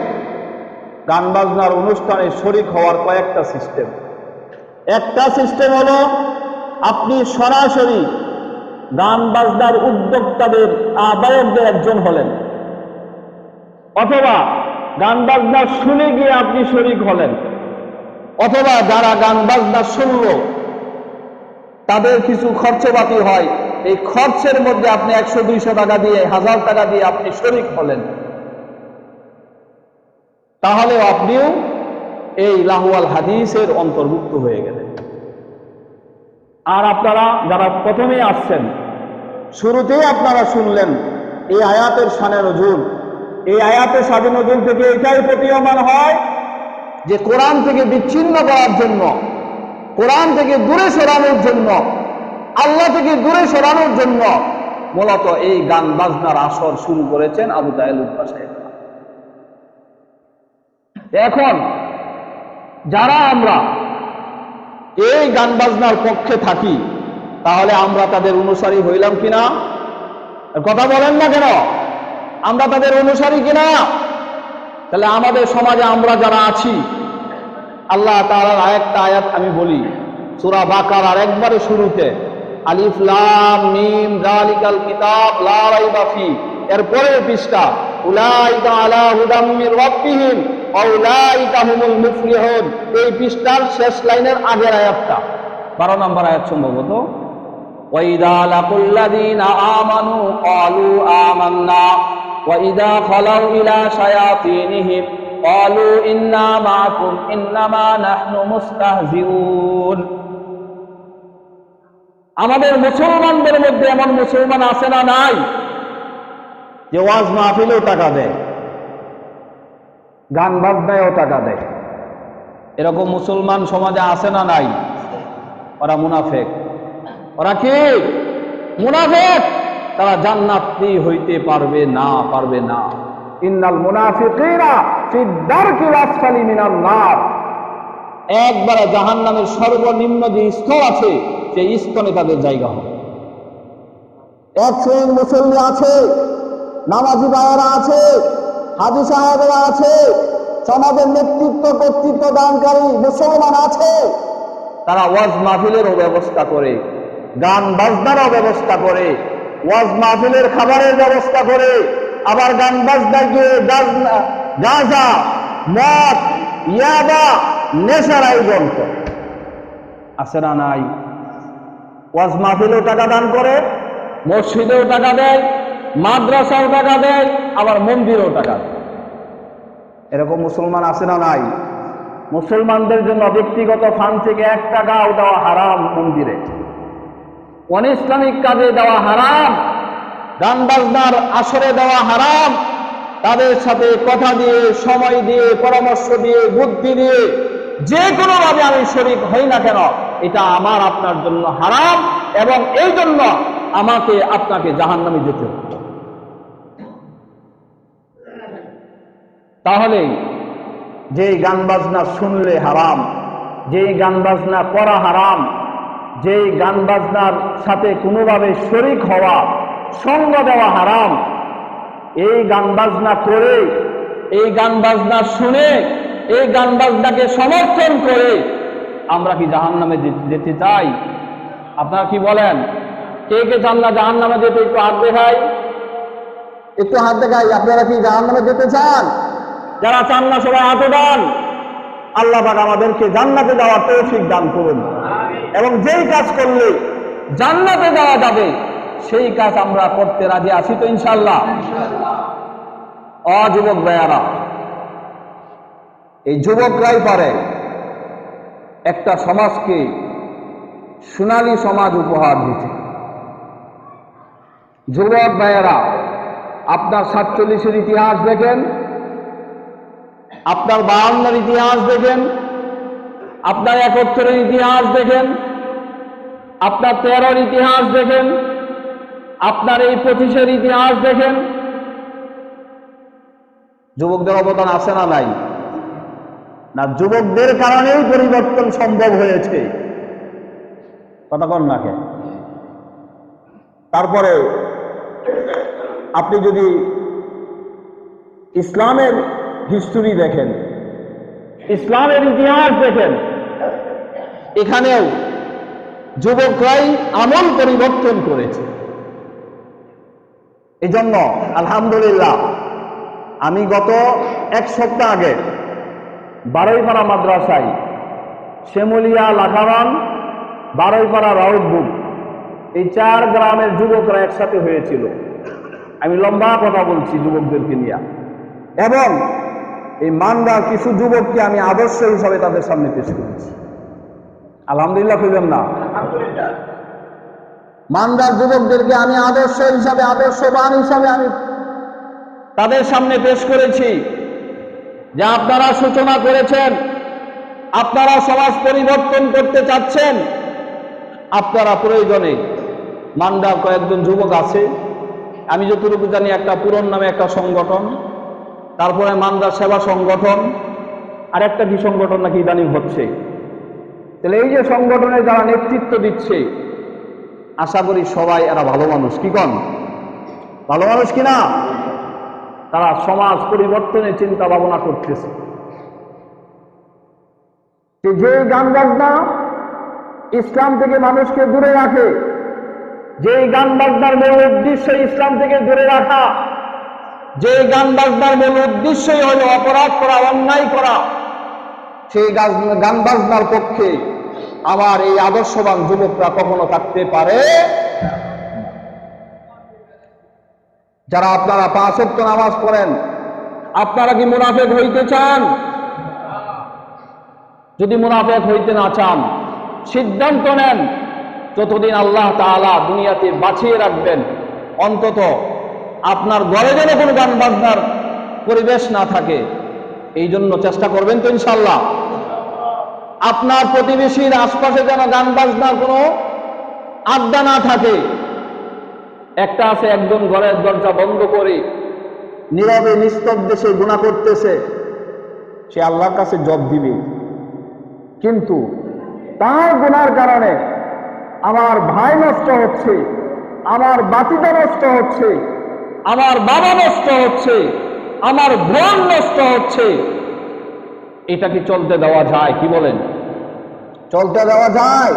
গান বাজনার অনুষ্ঠানে শরীক হওয়ার কয়েকটা সিস্টেম। একটা সিস্টেম হলো আপনি সরাসরি গান বাজনার উদ্যোক্তাদের, আহ্বায়কদের একজন হলেন, অথবা গান বাজনা শুনে গিয়ে আপনি শরীক হলেন, অথবা যারা গান বাজনা শুনল তাদের কিছু খরচপাতি হয়, এই খরচের মধ্যে আপনি 100-200 টাকা দিয়ে, 1000 টাকা দিয়ে আপনি শরীক হলেন, তাহলেও আপনিও এই লাহু আল হাদিসের অন্তর্ভুক্ত হয়ে গেলেন। আর আপনারা যারা প্রথমে আসছেন, শুরুতেই আপনারা শুনলেন এই আয়াতের শানে নজুল। এই আয়াতের শানে নজুল থেকে এটাই প্রতীয়মান হয় যে কোরআন থেকে বিচ্ছিন্ন করার জন্য, কোরআন থেকে দূরে সরানোর জন্য, আল্লাহ থেকে দূরে সরানোর জন্য মূলত এই গান বাজনার আসর শুরু করেছেন আবু জাহেল উতবা সাহেব। এখন যারা আমরা এই গান বাজনার পক্ষে থাকি তাহলে আমরা তাদের অনুসারী হইলাম কিনা? কথা বলেন না কেন? আমরা তাদের অনুসারী কিনা? তাহলে আমাদের সমাজে আমরা যারা আছি, আল্লাহ তাআলার আরেকটা আয়াত আমি বলি, সূরা বাকারার একবারে শুরুতে, আলিফ লাম মিম যালিকাল কিতাব লা রাইবা ফি, এর পরের পৃষ্ঠা, উলাইকা আলা হুদাম মির রাব্বিহিম ওয়া উলাইকা হুমুল মুফলিহুন, এই পৃষ্ঠার শেষ লাইনের আগের আয়াতটা 12 নম্বর আয়াত সম্ভবত। ওয়া ইযা লাকুল্লাযীনা আমানু ক্বালু আমান্না ওয়া ইযা খালাউ ইলা শায়াতিনিহিম ক্বালু ইন্না মাআকুম ইন্নামা নাহনু মুস্তাহজিউন। আমাদের মুসলমানদের মধ্যে এমন মুসলমান আছে না নাই যে ওয়াজ মাহফিলেও টাকা দেয়, গান বাজনায়ও টাকা দেয়? এরকম মুসলমান সমাজে আছে না নাই? ওরা মুনাফেক। ওরা কি মুনাফেক? তারা জান্নাতি হইতে পারবে না, পারবে না। ইন্নাল মুনাফিকিনা ফি দারকিল আসফালি মিনান নার, একবারে জাহান্নামের সর্বনিম্ন যে স্তর আছে সেই স্তরে তাদের জায়গা হবে। এক শ্রেণীর মুসল্লি আছে, নামাজি ভাইয়েরা আছে, হাজী সাহেবেরা আছে, সমাজের নেতৃত্ব কর্তৃত্ব দানকারী মুসলমান আছে, তারা ওয়াজ মাহফিলেরও ব্যবস্থা করে, গান বাজনারও ব্যবস্থা করে, ওয়াজ মাহফিলের খাবারের ব্যবস্থা করে, আবার গান বাজনা গিয়ে গাঁজা, মদ, ইয়াবা, নেশার আয়োজন করে। আছে না নাই? ওয়াজ মাহফিলেও টাকা দান করে, মসজিদেও টাকা দেয়, মাদ্রাসাও টাকা দেয়, আবার মন্দিরেও টাকা দেয়। এরকম মুসলমান আছে না নাই? মুসলমানদের জন্য ব্যক্তিগত ফান্ড থেকে 1 টাকাও দেওয়া হারাম, মন্দিরে অনিসলামিক কাজে দেওয়া হারাম, গান বাজনার আসরে দেওয়া হারাম, তাদের সাথে কথা দিয়ে, সময় দিয়ে, পরামর্শ দিয়ে, বুদ্ধি দিয়ে যে কোনো ভাবে আমি শরীক হই না কেন, এটা আমার আপনার জন্য হারাম, এবং এই জন্য আমাকে আপনাকে জাহান্নামে যেতে হবে। তাহলে যেই গান বাজনা শুনলে হারাম, যেই গান বাজনা করা হারাম, যেই গান বাজনার সাথে কোনোভাবে শরীক হওয়া, সঙ্গ দেওয়া হারাম, এই গান বাজনা করে, এই গান বাজনা শুনে, এই গান বাজনাকে সমর্থন করে আমরা কি জাহান্নামে যেতে চাই? আপনারা কি বলেন? কে কে চান না জাহান্নামে যেতে? একটু হাত দেখাই। একটু হাত দেখাই, আপনারা কি জাহান্নামে যেতে চান? যারা চান না সবাই হাত দেন। আল্লাহ পাক আমাদেরকে জান্নাতে যাওয়ার তৌফিক দান করুন, এবং যেই কাজ করলে জান্নাতে যাওয়া যাবে সেই কাজ আমরা করতে রাজি আছি তো ইনশাআল্লাহ? যুবক ভাইয়ারা, এই যুবকরাই পারে একটা সমাজকে সোনালী সমাজ উপহার দিতে। যুবক ভাইয়েরা, আপনার 47-এর ইতিহাস দেখেন, আপনার 52-এর ইতিহাস দেখেন, আপনার 71-এর ইতিহাস দেখেন, আপনার 13-এর ইতিহাস দেখেন, আপনার এই 25-এর ইতিহাস দেখেন। যুবকদের অবদান আছে না নাই? না, যুবকদের কারণেই পরিবর্তন সম্ভব হয়েছে। কথা কন না কে? তারপরে আপনি যদি ইসলামের হিস্টোরি দেখেন, ইসলামের ইতিহাস দেখেন, এখানেও যুবকরাই আমল পরিবর্তন করেছে। এই জন্য আলহামদুলিল্লাহ, আমি গত এক সপ্তাহ আগে বারৈপাড়া মাদ্রাসায় শ্যামলিয়া, লাখাবান, বারৈপাড়া, রাউতবুক, এই 4 গ্রামের যুবকরা একসাথে হয়েছিল। আমি লম্বা কথা বলছি যুবকদেরকে নিয়ে, এবং এই মান্দার কিছু যুবককে আমি আদর্শ হিসাবে তাদের সামনে পেশ করেছি। আলহামদুলিল্লাহ কইবেন না? মান্দার যুবকদেরকে আমি আদর্শ হিসাবে, আদর্শবান হিসাবে আমি তাদের সামনে পেশ করেছি যে আপনারা সূচনা করেছেন, আপনারা সমাজ পরিবর্তন করতে চাচ্ছেন, আপনারা প্রয়োজনে মান্দার কয়েকজন যুবক আছে, আমি যতটুকু জানি একটা পূরণ নামে একটা সংগঠন, তারপরে মান্দার সেবা সংগঠন, আর একটা কি সংগঠন নাকি ইদানিং হচ্ছে। তাহলে এই যে সংগঠনে যারা নেতৃত্ব দিচ্ছে, আশা করি সবাই এরা ভালো মানুষ। কি কন? ভালো মানুষ কিনা? তারা সমাজ পরিবর্তনের চিন্তা ভাবনা করতেছে। যে গান বাজনা ইসলাম থেকে মানুষকে দূরে রাখে, যে গান বাজনার মূল উদ্দেশ্য ইসলাম থেকে দূরে রাখা, যে গান বাজনার মূল উদ্দেশ্যই হলো অপরাধ করা, অন্যায় করা, সেই গান বাজনার পক্ষে আমার এই আদর্শবান যুবকরা কখনো থাকতে পারে? যারা আপনারা 5 ওয়াক্ত নামাজ পড়েন, আপনারা কি মুনাফিক হইতে চান? যদি মুনাফিক হইতে না চান, সিদ্ধান্ত নেন যতদিন আল্লাহ তাআলা দুনিয়াতে বাঁচিয়ে রাখবেন, অন্তত আপনার ঘরে যেন কোনো গান বাজনার পরিবেশ না থাকে, এই জন্য চেষ্টা করবেন তো ইনশাআল্লাহ? আপনার প্রতিবেশীর আশপাশে যেন গান বাজনার কোনো আড্ডা না থাকে। একটা আছে, একজন ঘরের দরজা বন্ধ করে নীরবে নিস্তব্ধে সে গুনাহ করতেছে, সে আল্লাহর কাছে জবাব দিবে, কিন্তু তার গুনার কারণে আমার ভাই নষ্ট হচ্ছে, আমার বাতিদা নষ্ট হচ্ছে, আমার বাবা নষ্ট হচ্ছে, আমার বোন নষ্ট হচ্ছে। এটা কি চলতে দেওয়া যায়? কি বলেন? চলতে দেওয়া যায়?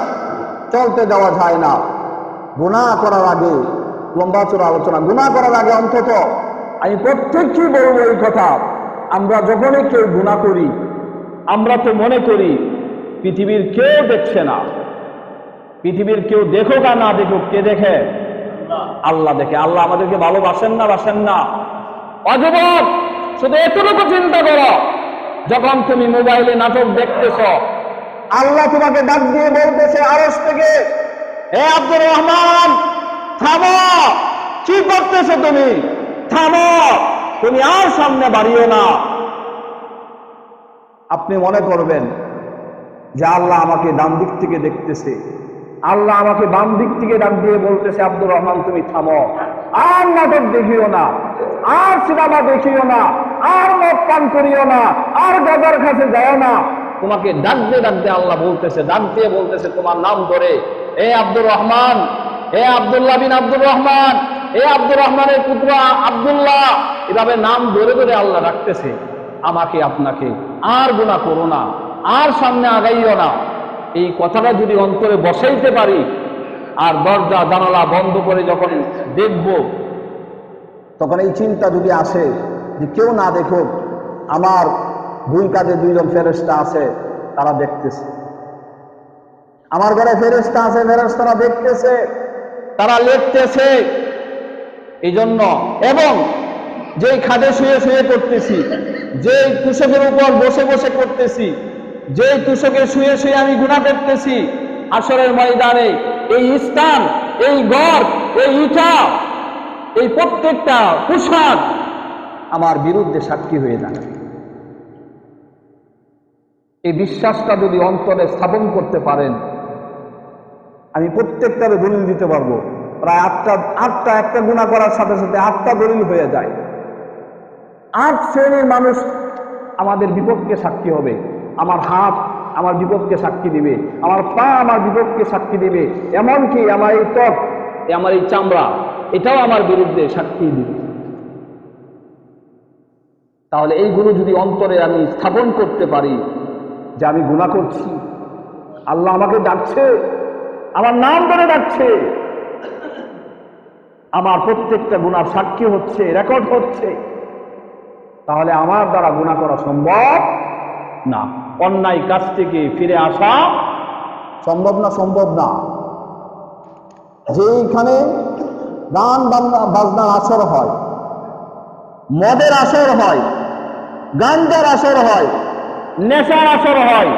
চলতে দেওয়া যায় না। গুনাহ করার আগে, লম্বা চড়া আলোচনা, গুনাহ করার আগে অন্তত আমি প্রত্যেককেই বলবো এই কথা, আমরা যখনই কেউ গুনাহ করি, আমরা তো মনে করি পৃথিবীর কেউ দেখছে না। পৃথিবীর কেউ দেখুক আর না দেখুক, কে দেখে? আল্লাহ দেখে। আল্লাহ আমাদেরকে ভালোবাসেন না? বাসেন না? অযুবক, শুধু এতটুকু চিন্তা করো, যখন তুমি মোবাইলে নাটক দেখতেছ, আল্লাহ তোমাকে ডাক দিয়ে বলতেছে আরশ থেকে, হে আব্দুর রহমান, থামো, কি করতেছো তুমি? থামো, তুমি আর সামনে বাড়িও না। আপনি মনে করবেন যে আল্লাহ আমাকে ডান দিক থেকে দেখতেছে, আল্লাহ আমাকে বাম দিক থেকে ডাক দিয়ে বলতেছে আব্দুর রহমান তুমি থামো, আর নাটক দেখিও না, আর সিনেমা দেখিও না, আর মদ পান করিও না, আর গাজার কাছে যাও না। তোমাকে ডাক দিয়ে আল্লাহ বলতেছে, ডাক দিয়ে বলতেছে তোমার নাম ধরে, হে আব্দুর রহমান, হে আব্দুল্লাহ বিন আব্দুর রহমান, হে আব্দুর রহমানের পুত্র আব্দুল্লাহ, এভাবে নাম ধরে ধরে আল্লাহ ডাকতেছে আমাকে আপনাকে, আর গুনাহ করো না, আর সামনে আগাইও না। এই কথাটা যদি অন্তরে বসাইতে পারি, আর দরজা জানালা বন্ধ করে যখন দেখব তখন এই চিন্তা যদি আসে যে কেউ না দেখুক, আমার দুই কাঁধে দুইজন ফেরেশতা আছে, তারা দেখতেছে। আমার ঘরে ফেরেশতা আছে, ফেরেশতারা দেখতেছে, তারা লিখতেছে। এই জন্য, এবং যেই খাদে শুয়ে শুয়ে করতেছি, যেই তুষকের উপর বসে বসে করতেছি, যেই তুষকে শুয়ে শুয়ে আমি গুনাহ করতেছি, হাশরের ময়দানে এই স্থান, এই ঘর, এই ইটা, এই প্রত্যেকটা পোশাক আমার বিরুদ্ধে সাক্ষী হয়ে দাঁড়ায়। এই বিশ্বাসটা যদি অন্তরে স্থাপন করতে পারেন, আমি প্রত্যেকটারে দলিল দিতে পারবো। প্রায় আটটা একটা গুনাহ করার সাথে সাথে 8টা দলিল হয়ে যায়। 8 শ্রেণীর মানুষ আমাদের বিপক্ষে সাক্ষী হবে। আমার হাত আমার বিপক্ষে সাক্ষী দিবে, আমার পা আমার বিপক্ষে সাক্ষী দিবে, এমনকি আমার এই ত্বক, আমার এই চামড়া, এটাও আমার বিরুদ্ধে সাক্ষী দিবে। তাহলে এইগুলো যদি অন্তরে আমি স্থাপন করতে পারি যে আমি গুনাহ করছি, আল্লাহ আমাকে ডাকছে, আমার নাম ধরে ডাকছে, আমার প্রত্যেকটা গুনার সাক্ষী হচ্ছে, রেকর্ড হচ্ছে, তাহলে আমার দ্বারা গুনাহ করা সম্ভব না। অন্যায় কাজ থেকে ফিরে আসা সম্ভব না, সম্ভব না। যেখানে গান বাজনার আসর হয়, মদের আসর হয়, গাঞ্জার আসর হয়, নেশার আসর হয়,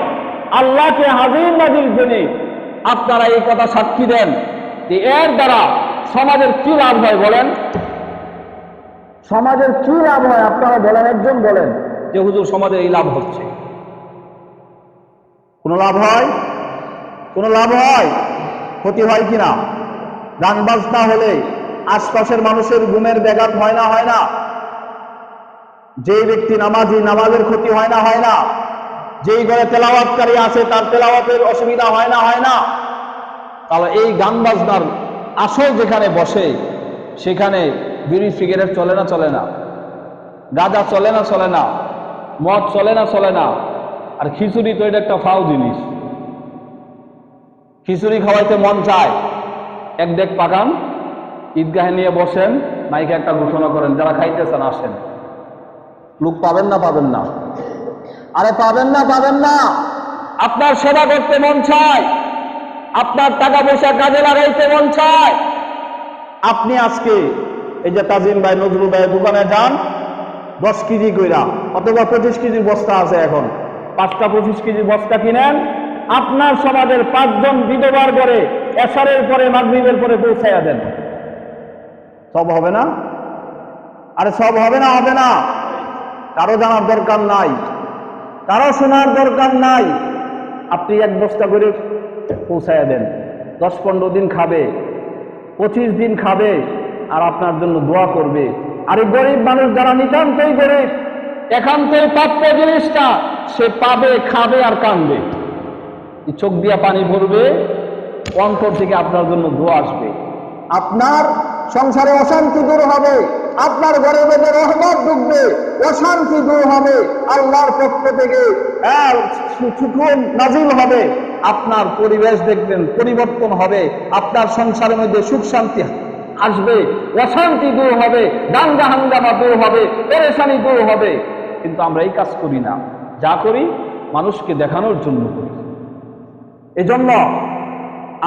আল্লাহকে হাজির নাজির জেনে আপনারা এই কথা সাক্ষী দেন যে এর দ্বারা সমাজের কি লাভ হয় বলেন? সমাজের কি লাভ হয় আপনারা বলেন, একজন বলেন যে হুজুর সমাজের এই লাভ হচ্ছে। কোনো লাভ হয়? কোনো লাভ হয়? ক্ষতি হয় কিনা? গান বাজনা হলে আশপাশের মানুষের ঘুমের ব্যাঘাত হয় না, হয় না? যে ব্যক্তি নামাজি, নামাজের ক্ষতি হয় না, হয় না? যেই ঘরে তেলাওয়াতকারী আছে তার তেলাওয়াতের অসুবিধা হয় না, হয় না? তাহলে এই গান বাজনার আসর যেখানে বসে সেখানে বিড়ি সিগারেট চলে না, চলে না? গাঁজা চলে না, চলে না? মদ চলে না, চলে না? আর খিচুড়ি তো এটা একটা ফাউ জিনিস। খিচুড়ি খাওয়াইতে মন চায়, এক ডেক পাকান, ঈদগাহে নিয়ে বসেন, মাইকে একটা ঘোষণা করেন, যারা খাইতেছেন আসেন। লোক পাবেন না, পাবেন না? আরে পাবেন না, পাবেন না? আপনার সেবা করতে মন চায়, আপনার টাকা পয়সা কাজে লাগাইতে মন চায়। আপনি আজকে এই যে তাজিম ভাই, নজরুল ভাই দোকানে যান, 10 কেজি কইরা অথবা 25 কেজির বস্তা আছে, এখন 5টা 25 কেজির বস্তা কিনেন, আপনার সমাজের 5 জন বিধবার করে এশারের পরে মাগরিবের পরে পৌঁছাইয়া দেন। সব হবে না? আরে সব হবে না, হবে না? কারো জানার দরকার নাই, কারো শোনার দরকার নাই। আপনি 1 বস্তা করে পৌঁছাইয়া দেন, 10-15 দিন খাবে, 25 দিন খাবে, আর আপনার জন্য দোয়া করবে। আর এই গরিব মানুষ যারা নিতান্তই গরিব, একান্তই প্রাপ্য জিনিসটা সে পাবে, খাবে আর কাঁদবে, চোখ দিয়া পানি ভরবে, অন্তর থেকে আপনার জন্য দোয়া আসবে। আপনার সংসারে অশান্তি দূর হবে, আপনার ঘরে বেঁধে রহমত ঢুকবে, অশান্তি দূর হবে, আল্লাহর পক্ষ থেকে সুকুন নাজিল হবে, আপনার পরিবেশ দেখবেন পরিবর্তন হবে, আপনার সংসারের মধ্যে সুখ শান্তি আসবে, অশান্তি দূর হবে, দাঙ্গা হাঙ্গামা দূর হবে, পেরেশানি দূর হবে। কিন্তু আমরা এই কাজ করি না, যা করি মানুষকে দেখানোর জন্য করি। এজন্য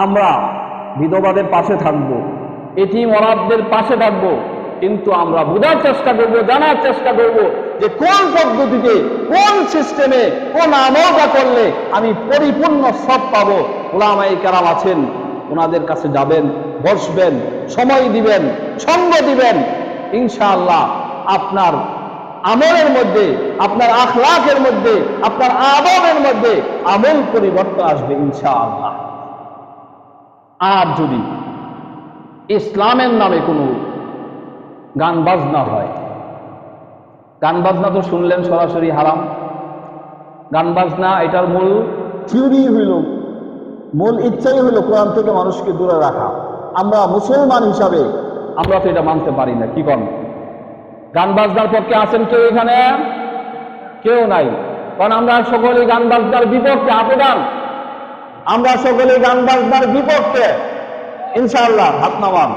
আমরা বিধবাদের পাশে থাকবো, এতিম অনাথদের পাশে থাকবো, কিন্তু আমরা বোঝার চেষ্টা করবো, জানার চেষ্টা করবো যে কোন পদ্ধতিতে, কোন সিস্টেমে, কোন আমলটা করলে আমি পরিপূর্ণ সব পাবো। উলামায়ে কেরাম আছেন, ওনাদের কাছে যাবেন, বসবেন, সময় দিবেন, সঙ্গ দিবেন, ইনশাআল্লাহ আপনার আমলের মধ্যে, আপনার আখলাকের মধ্যে, আপনার আদবের মধ্যে আমল পরিবর্তন আসবে ইনশাআল্লাহ। আর যদি ইসলামের নামে কোনো গান বাজনা হয়, গান বাজনা তো শুনলেন সরাসরি হারাম। গান বাজনা এটার মূল থিওরি হইল, মূল ইচ্ছাই হইল কোরআন থেকে মানুষকে দূরে রাখা। আমরা মুসলমান হিসাবে আমরা তো এটা মানতে পারি না। কি করেন? গান বাজনার পক্ষে আছেন কেউ এখানে? কেউ নাই। কারণ আমরা সকলেই গান বাজনার বিপক্ষে। আবেদন, আমরা সকলেই গান বাজনার বিপক্ষে ইনশাআল্লাহ। হাত নামান।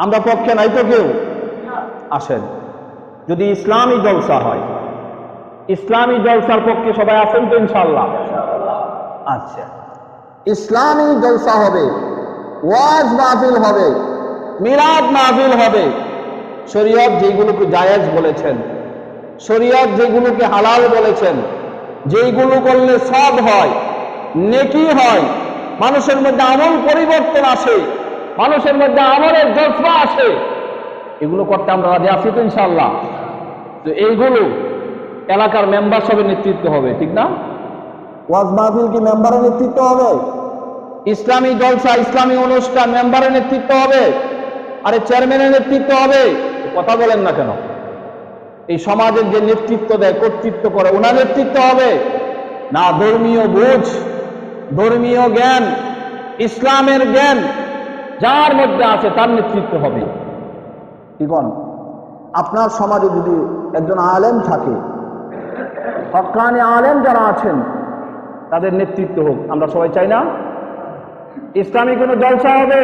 আমরা পক্ষে নাই তো কেউ? আসেন। যদি ইসলামী জলসা হয়, ইসলামী জলসার পক্ষে সবাই আছেন তো ইনশাআল্লাহ? আচ্ছা, ইসলামী জলসা হবে, ওয়াজ মাহফিল হবে, মিলাদ মাহফিল হবে। শরীয়ত যেগুলোকে জায়েজ বলেছেন, শরীয়ত যেগুলোকে হালাল বলেছেন, যেগুলো করলে সব হয়, নেকি হয়, মানুষের মধ্যে আমল পরিবর্তন আসে, মানুষের মধ্যে আমলের জজবা আসে, এগুলো করতে আমরা রাজি আছি তো ইনশাআল্লাহ? তো এইগুলো এলাকার মেম্বার সবের নেতৃত্ব হবে, ঠিক না? ওয়াজ মাহফিল কি মেম্বারের নেতৃত্ব হবে? ইসলামী জলসা, ইসলামী অনুষ্ঠান মেম্বারের নেতৃত্ব হবে? আরে চেয়ারম্যানের নেতৃত্ব হবে? কথা বলেন না কেন? এই সমাজের যে নেতৃত্ব দেয়, কর্তৃত্ব করে, ওনার নেতৃত্ব হবে না? ধর্মীয় বুঝ, ধর্মীয় জ্ঞান, ইসলামের জ্ঞান যার মধ্যে আছে তার নেতৃত্ব হবে। কি বল? আপনার সমাজে যদি একজন আলেম থাকে, হক্কানি আলেম যারা আছেন, তাদের নেতৃত্ব হোক, আমরা সবাই চাই না? ইসলামী কোনো জলসা হবে,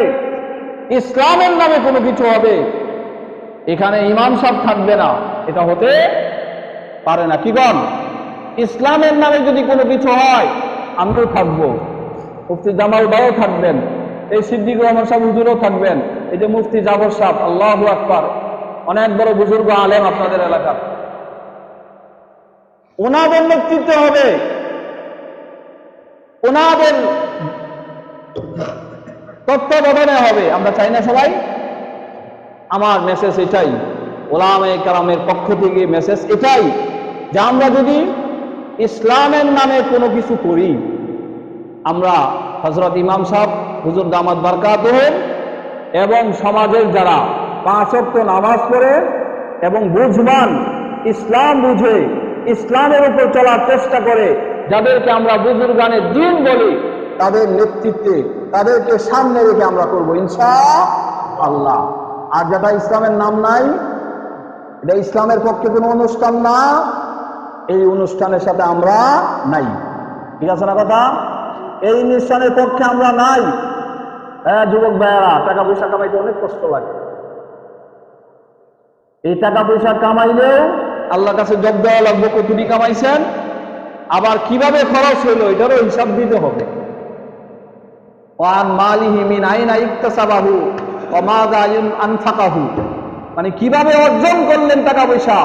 ইসলামের নামে কোনো কিছু হবে, এখানে ইমাম সাহেব থাকবে না, এটা হতে পারে না। কি বল? ইসলামের নামে যদি কোনো কিছু হয়, আমিও থাকবো, মুফতি জামাল ভাইও থাকবেন, এই সিদ্দিক রহমান সাহেব হুজুরও থাকবেন, এই যে মুফতি জাফর সাহেব, আল্লাহু আকবার, অনেক বড় বুজুর্গ আলেম আপনাদের এলাকার, ওনাদের নেতৃত্ব হবে, ওনাদের তত্ত্বাবধানে হবে। আমরা চাই না সবাই? আমার মেসেজ এটাই, ওলামায়ে কেরামের পক্ষ থেকে মেসেজ এটাই, যে আমরা যদি ইসলামের নামে কোনো কিছু করি, আমরা হযরত ইমাম সাহেব হুজুর দামাত বারকাতুহু এবং সমাজের যারা 5 ওয়াক্ত নামাজ পড়ে এবং বুঝবান, ইসলাম বুঝে, ইসলামের উপর চলার চেষ্টা করে, যাদেরকে আমরা বুজুর্গানে দ্বীন বলি, তাদের নেতৃত্বে, তাদেরকে সামনে রেখে আমরা করবো ইনশাআল্লাহ। আর যেটা ইসলামের নাম নাই, এটা ইসলামের পক্ষে কোনো অনুষ্ঠান না, এই অনুষ্ঠানের সাথে আমরা নাই। ঠিক আছে না কথা? এই অনুষ্ঠানের পক্ষে আমরা নাই। হ্যাঁ যুবক ভাইয়েরা, টাকা পয়সা কামাইতে অনেক কষ্ট লাগে। এই টাকা পয়সা কামাইলেও আল্লাহর কাছে জব দেওয়া লাগবে, কতটি কামাইছেন, আবার কিভাবে খরচ হইলো এটারও হিসাব দিতে হবে। ওয়ান মালিহি মিন আইনা ইকতাসাবাহু ওয়া মাযা আনফাকাহু, মানে কিভাবে অর্জন করলেন টাকা পয়সা,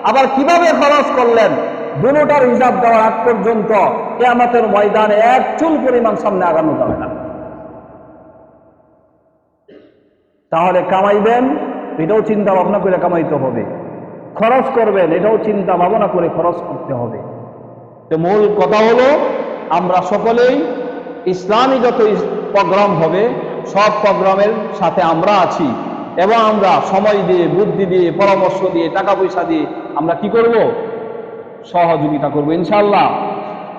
আবার কিভাবে খরচ করলেন, দুটোটার হিসাব দেওয়ার আগ পর্যন্ত কিয়ামতের ময়দানে এক চুল পরিমাণ সামনে আগানো যাবে না। তাহলে কামাইবেন, এটাও চিন্তা ভাবনা করে কামাইতে হবে, খরচ করবেন, এটাও চিন্তা ভাবনা করে খরচ করতে হবে। তো মূল কথা হলো, আমরা সকলেই ইসলামী যত প্রোগ্রাম হবে সব প্রোগ্রামের সাথে আমরা আছি, এবং আমরা সময় দিয়ে, বুদ্ধি দিয়ে, পরামর্শ দিয়ে, টাকা পয়সা দিয়ে আমরা কি করব? সহযোগিতা করব ইনশাআল্লাহ।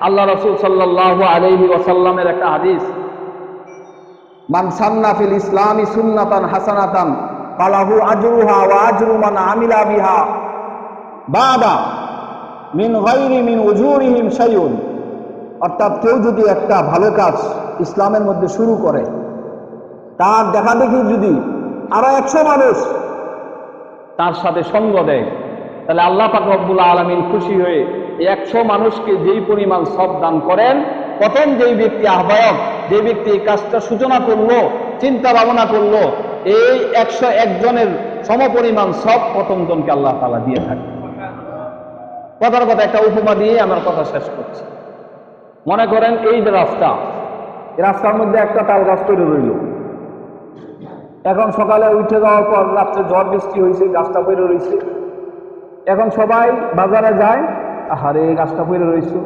আল্লাহ রাসূল সাল্লাল্লাহু আলাইহি ওয়াসাল্লামের একটা হাদিস, মান সান্না ফিল ইসলামি সুন্নাতান হাসানাতান ফালাহু আজরুহা ওয়া আজরু মান আমিলা বিহা বাদা মিন গায়রি মিন উজুরিহিম শাইউন। অর্থাৎ কেউ যদি একটা ভালো কাজ ইসলামের মধ্যে শুরু করে, তার দেখা দেখি যদি আরো 100 মানুষ তার সাথে সঙ্গ দেয়, তাহলে আল্লাহ পাক রব্বুল আলামিন খুশি হয়ে 100 মানুষকে যেই পরিমাণ সব দান করেন, প্রথম যেই ব্যক্তি আহ্বায়ক, যে ব্যক্তি এই কাজটা সূচনা করলো, চিন্তা ভাবনা করলো, এই 101 জনের সমপরিমাণ সব প্রথম জনকে আল্লাহ তাআলা দিয়ে থাকে। কথার কথা একটা উপমা দিয়ে আমার কথা শেষ করছি। মনে করেন এই যে রাস্তা, এই রাস্তার মধ্যে একটা তাল গাছ তৈরি রইল। এখন সকালে উঠে যাওয়ার পর রাত্রে ঝড় বৃষ্টি হয়েছে, গাছটা পড়ে রয়েছে। এখন সবাই বাজারে যায়, আহারে এই গাছটা পড়ে রয়েছে,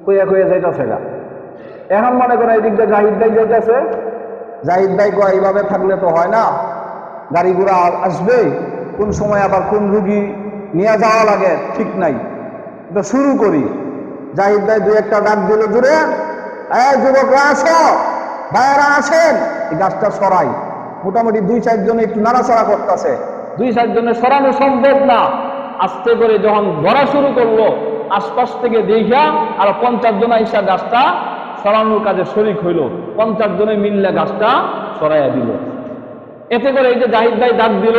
কইয়া কইয়া যাইতেছে গা। এখন মনে করেন এই দিকটা জাহিদ ভাই যাইতেছে, জাহিদ ভাই কয় এইভাবে থাকলে তো হয় না, গাড়ি ঘোড়া আসবে, কোন সময় আবার কোন রুগী নিয়ে যাওয়া লাগে ঠিক নাই, এটা শুরু করি। জাহিদ ভাই 2-1টা ডাক দিল জুড়ে, এই যুবকরা আসো, ভাইয়েরা আসেন, এই গাছটা সরাই। মোটামুটি 2-4 জন একটু নাড়াচাড়া করতেছে, 2-4 জনের সরানো সম্ভব না। আস্তে করে যখন ধরা শুরু করলো, আশপাশ থেকে দেখা আর 50 জন আইসা গাছটা সরানোর কাজে শরিক হইল, 50 জনে মিললে গাছটা সরাইয়া দিল। এতে করে এই যে জাহিদ ভাই ডাক দিল,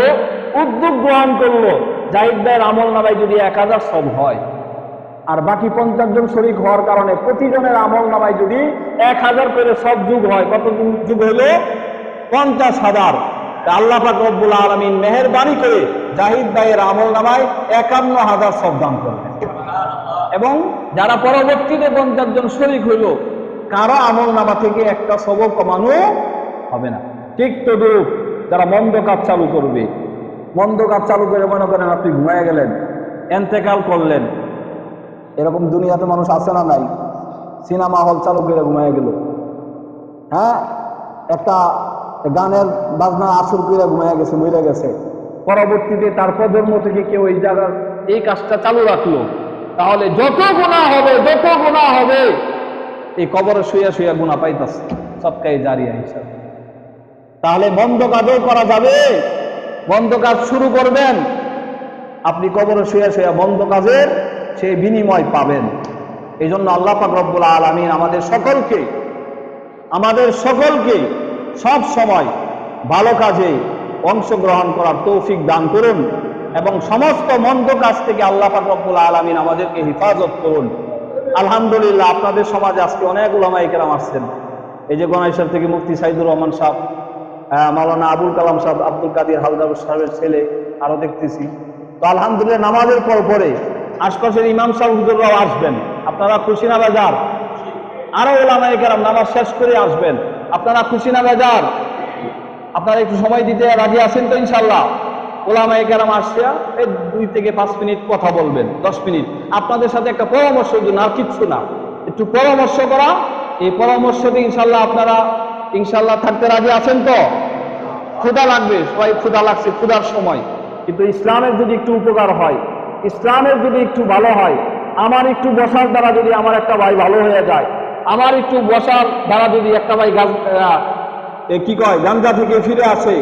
উদ্যোগ গ্রহণ করলো, জাহিদ ভাইয়ের আমল নামায় যদি 1000 সব হয়, আর বাকি 50 জন শরীক হওয়ার কারণে প্রতিজনের আমল নামায় যদি 1000 করে সব যুগ হয়, কত যুগ হলো? 50,000। আল্লাহ পাক রব্বুল আলামিন মেহেরবানি করে জাহিদ ভাইয়ের আমল নামায় 51,000 সব দান করলেন। এবং যারা পরবর্তীতে 50 জন শরীক হইল, কারো আমল নামা থেকে একটা সবও কমানো হবে না। ঠিক তদ্রুপ যারা মন্দ কাজ চালু করবে, মন্দ কাজ চালু করে মনে করেন আপনি ঘুমায় গেলেন, এন্তেকাল করলেন, এরকম দুনিয়াতে মানুষ আছে না নাই? সিনেমা হল চালু করে ঘুমায় গেল, হ্যাঁ, একটা গানের বাজনা আসর করে ঘুমায় গেছে, মরে গেছে, পরবর্তীতে তার প্রজন্ম থেকে কেউ এই জায়গার এই কাজটা চালু রাখলো, তাহলে যত গুনাহ হবে, যত গুনাহ হবে, এই কবরে শুয়ে শুয়ে গুনাহ পাইতাছে, সবকাই জারিয়া হিসাব। তাহলে মন্দ কাজও করা যাবে, মন্দ কাজ শুরু করবেন, আপনি কবরে শুয়ে শুয়ে মন্দ কাজের সেই বিনিময় পাবেন। এই জন্য আল্লাহ পাক রব্বুল আলামিন আমাদের সকলকে সব সময় ভালো কাজে অংশগ্রহণ করার তৌফিক দান করুন এবং সমস্ত মন্দ কাজ থেকে আল্লাহ পাক রব্বুল আলামিন আমাদেরকে হেফাজত করুন। আলহামদুলিল্লাহ, আপনাদের সমাজে আজকে অনেক উলামায়ে কেরাম আসছেন। এই যে গণেশ্বর থেকে মুফতি সাইদুর রহমান সাহেব, মাওলানা আবুল কালাম সাহেব, আব্দুল কাদের হালদার সাহেবের ছেলে, আরো দেখতেছি। তো আলহামদুলিল্লাহ, নামাজের পরে আশপাশের ইমাম সাহেব হুজুররাও আসবেন। আপনারা খুশি না বেজার? আরো উলামায়ে কেরাম নামাজ শেষ করে আসবেন। আপনারা খুশি না বেজার? আপনারা একটু সময় দিতে রাজি আছেন তো? ইনশাল্লাহ উলামায়ে কেরাম আসছে, এই 2 থেকে 5 মিনিট কথা বলবেন, 10 মিনিট আপনাদের সাথে একটা পরামর্শের জন্য, আর কিচ্ছু না, একটু পরামর্শ করা। এই পরামর্শতে ইনশাল্লাহ আপনারা ইনশাল্লাহ থাকতে রাজি আছেন তো? ক্ষুধা লাগবে, সবাই ক্ষুধা লাগছে, ক্ষুধার সময়। কিন্তু ইসলামের যদি একটু উপকার হয়, ইসলামের যদি একটু ভালো হয়, আমার একটু বসার দ্বারা যদি আমার একটা ভাই ভালো হয়ে যায়, আমার একটু বসার দ্বারা যদি একটা ভাই গাঞ্জা থেকে ফিরে আসে,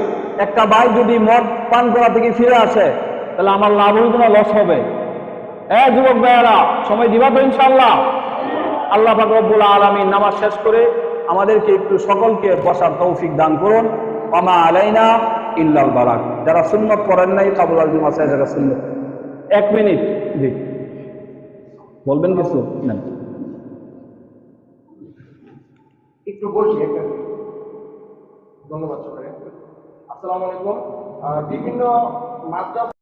একটা ভাই যদি মদ পান করা থেকে ফিরে আসে, তাহলে আমার লাভ হইবে না লস হবে? যুবক ভাইয়েরা, সময় দিবা তো ইনশাআল্লাহ? আল্লাহ পাক রব্বুল আলামিন নামাজ শেষ করে আমাদেরকে একটু সকলকে বসার তৌফিক দান করুন। ওমা আলাইনা ইল্লাল বালাগ। যারা সুন্নত করেন নাই, কাবুল আল জুমা সাহেব, যারা সুন্নত, 1 মিনিট জি বলবেন কিছু? নেন একটু বসি, একটা ধন্যবাদ সবাই। আসসালামু আলাইকুম। বিভিন্ন মাদ্রাসা